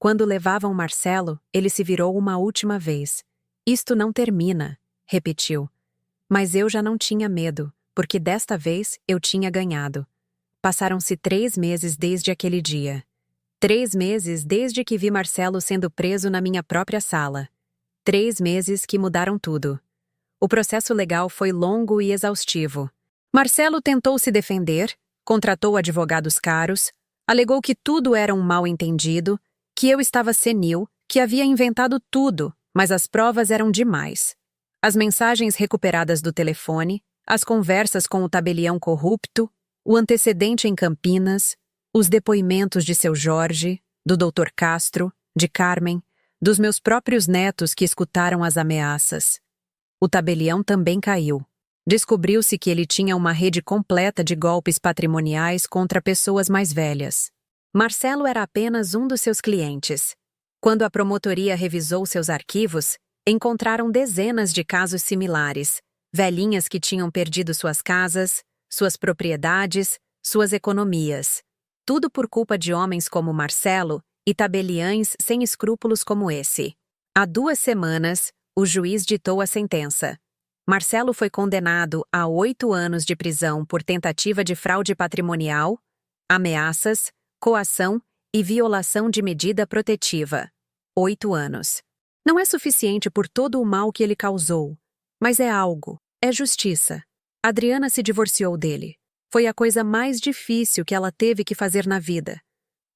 Quando levavam Marcelo, ele se virou uma última vez. Isto não termina, repetiu. Mas eu já não tinha medo, porque desta vez eu tinha ganhado. Passaram-se 3 meses desde aquele dia. 3 meses desde que vi Marcelo sendo preso na minha própria sala. 3 meses que mudaram tudo. O processo legal foi longo e exaustivo. Marcelo tentou se defender, contratou advogados caros, alegou que tudo era um mal-entendido, que eu estava senil, que havia inventado tudo, mas as provas eram demais. As mensagens recuperadas do telefone, as conversas com o tabelião corrupto, o antecedente em Campinas, os depoimentos de seu Jorge, do Dr. Castro, de Carmen, dos meus próprios netos que escutaram as ameaças. O tabelião também caiu. Descobriu-se que ele tinha uma rede completa de golpes patrimoniais contra pessoas mais velhas. Marcelo era apenas um dos seus clientes. Quando a promotoria revisou seus arquivos, encontraram dezenas de casos similares, velhinhas que tinham perdido suas casas, suas propriedades, suas economias. Tudo por culpa de homens como Marcelo e tabeliães sem escrúpulos como esse. Há 2 semanas, o juiz ditou a sentença. Marcelo foi condenado a 8 anos de prisão por tentativa de fraude patrimonial, ameaças, coação e violação de medida protetiva. 8 anos. Não é suficiente por todo o mal que ele causou, mas é algo, é justiça. Adriana se divorciou dele. Foi a coisa mais difícil que ela teve que fazer na vida.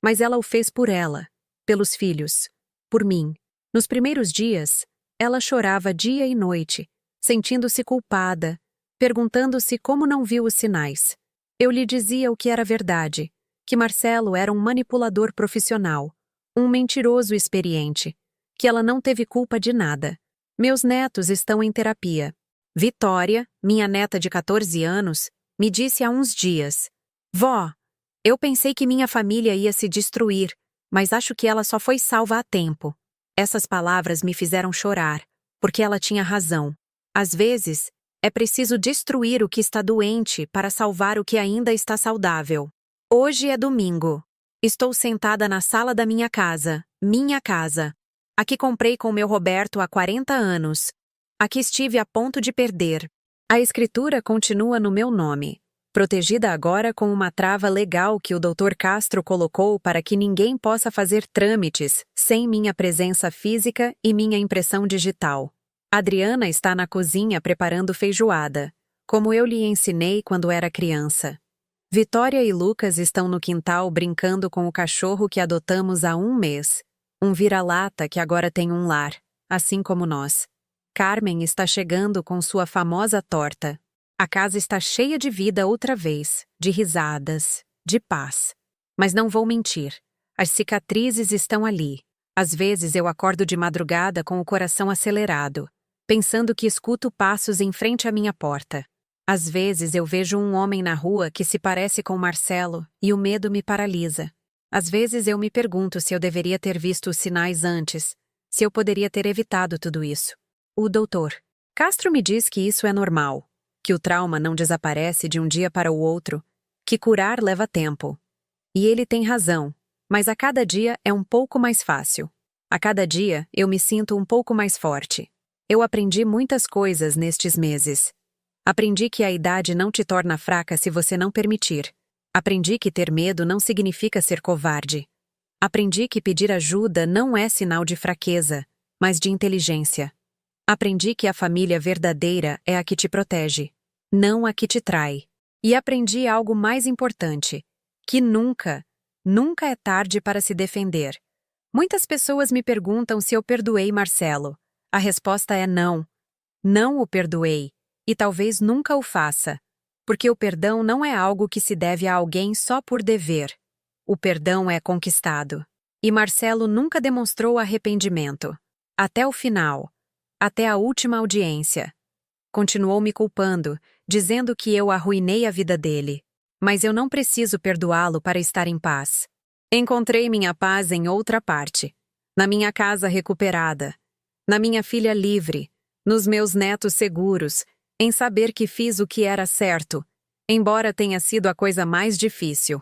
Mas ela o fez por ela, pelos filhos, por mim. Nos primeiros dias, ela chorava dia e noite, sentindo-se culpada, perguntando-se como não viu os sinais. Eu lhe dizia o que era verdade, que Marcelo era um manipulador profissional, um mentiroso experiente, que ela não teve culpa de nada. Meus netos estão em terapia. Vitória, minha neta de 14 anos, me disse há uns dias: Vó, eu pensei que minha família ia se destruir, mas acho que ela só foi salva a tempo. Essas palavras me fizeram chorar, porque ela tinha razão. Às vezes, é preciso destruir o que está doente para salvar o que ainda está saudável. Hoje é domingo. Estou sentada na sala da minha casa, a que comprei com meu Roberto há 40 anos. A que estive a ponto de perder. A escritura continua no meu nome, protegida agora com uma trava legal que o Dr. Castro colocou para que ninguém possa fazer trâmites sem minha presença física e minha impressão digital. Adriana está na cozinha preparando feijoada, como eu lhe ensinei quando era criança. Vitória e Lucas estão no quintal brincando com o cachorro que adotamos há 1 mês, um vira-lata que agora tem um lar, assim como nós. Carmen está chegando com sua famosa torta. A casa está cheia de vida outra vez, de risadas, de paz. Mas não vou mentir, as cicatrizes estão ali. Às vezes eu acordo de madrugada com o coração acelerado, pensando que escuto passos em frente à minha porta. Às vezes eu vejo um homem na rua que se parece com Marcelo e o medo me paralisa. Às vezes eu me pergunto se eu deveria ter visto os sinais antes, se eu poderia ter evitado tudo isso. O doutor Castro me diz que isso é normal, que o trauma não desaparece de um dia para o outro, que curar leva tempo. E ele tem razão, mas a cada dia é um pouco mais fácil. A cada dia eu me sinto um pouco mais forte. Eu aprendi muitas coisas nestes meses. Aprendi que a idade não te torna fraca se você não permitir. Aprendi que ter medo não significa ser covarde. Aprendi que pedir ajuda não é sinal de fraqueza, mas de inteligência. Aprendi que a família verdadeira é a que te protege, não a que te trai. E aprendi algo mais importante, que nunca é tarde para se defender. Muitas pessoas me perguntam se eu perdoei Marcelo. A resposta é não. Não o perdoei. E talvez nunca o faça, porque o perdão não é algo que se deve a alguém só por dever. O perdão é conquistado. E Marcelo nunca demonstrou arrependimento. Até o final. Até a última audiência. Continuou me culpando, dizendo que eu arruinei a vida dele. Mas eu não preciso perdoá-lo para estar em paz. Encontrei minha paz em outra parte. Na minha casa recuperada. Na minha filha livre. Nos meus netos seguros. Em saber que fiz o que era certo, embora tenha sido a coisa mais difícil.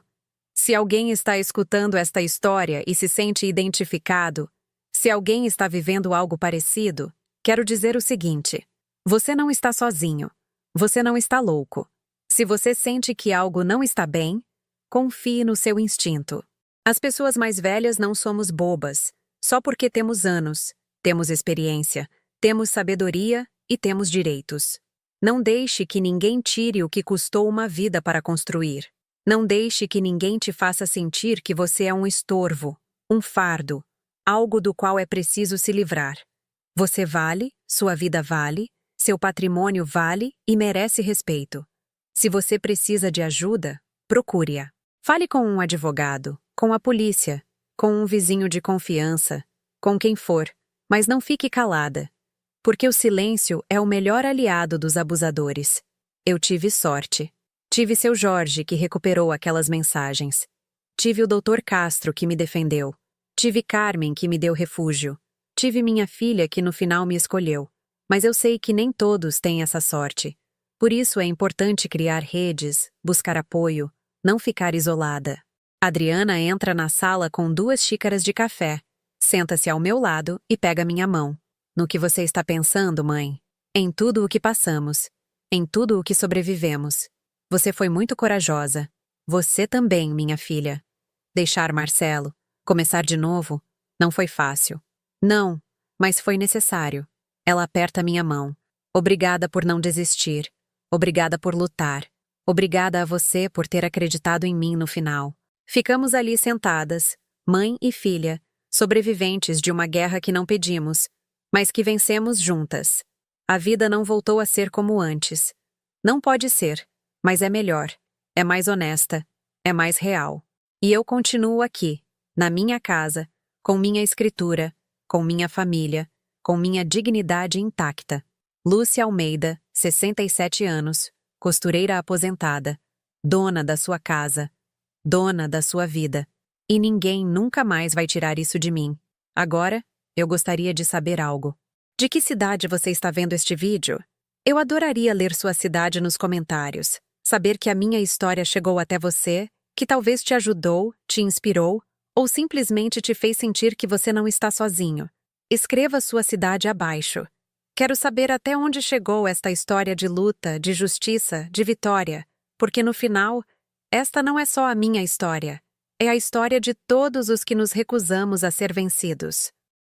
Se alguém está escutando esta história e se sente identificado, se alguém está vivendo algo parecido, quero dizer o seguinte: você não está sozinho. Você não está louco. Se você sente que algo não está bem, confie no seu instinto. As pessoas mais velhas não somos bobas, só porque temos anos, temos experiência, temos sabedoria e temos direitos. Não deixe que ninguém tire o que custou uma vida para construir. Não deixe que ninguém te faça sentir que você é um estorvo, um fardo, algo do qual é preciso se livrar. Você vale, sua vida vale, seu patrimônio vale e merece respeito. Se você precisa de ajuda, procure-a. Fale com um advogado, com a polícia, com um vizinho de confiança, com quem for, mas não fique calada, porque o silêncio é o melhor aliado dos abusadores. Eu tive sorte. Tive seu Jorge, que recuperou aquelas mensagens. Tive o Dr. Castro, que me defendeu. Tive Carmen, que me deu refúgio. Tive minha filha, que no final me escolheu. Mas eu sei que nem todos têm essa sorte. Por isso é importante criar redes, buscar apoio, não ficar isolada. Adriana entra na sala com 2 xícaras de café, senta-se ao meu lado e pega minha mão. No que você está pensando, mãe? Em tudo o que passamos. Em tudo o que sobrevivemos. Você foi muito corajosa. Você também, minha filha. Deixar Marcelo, começar de novo, não foi fácil. Não, mas foi necessário. Ela aperta minha mão. Obrigada por não desistir. Obrigada por lutar. Obrigada a você por ter acreditado em mim no final. Ficamos ali sentadas, mãe e filha, sobreviventes de uma guerra que não pedimos, mas que vencemos juntas. A vida não voltou a ser como antes. Não pode ser, mas é melhor, é mais honesta, é mais real. E eu continuo aqui, na minha casa, com minha escritura, com minha família, com minha dignidade intacta. Lúcia Almeida, 67 anos, costureira aposentada, dona da sua casa, dona da sua vida. E ninguém nunca mais vai tirar isso de mim. Agora, eu gostaria de saber algo. De que cidade você está vendo este vídeo? Eu adoraria ler sua cidade nos comentários. Saber que a minha história chegou até você, que talvez te ajudou, te inspirou, ou simplesmente te fez sentir que você não está sozinho. Escreva sua cidade abaixo. Quero saber até onde chegou esta história de luta, de justiça, de vitória, porque no final, esta não é só a minha história. É a história de todos os que nos recusamos a ser vencidos.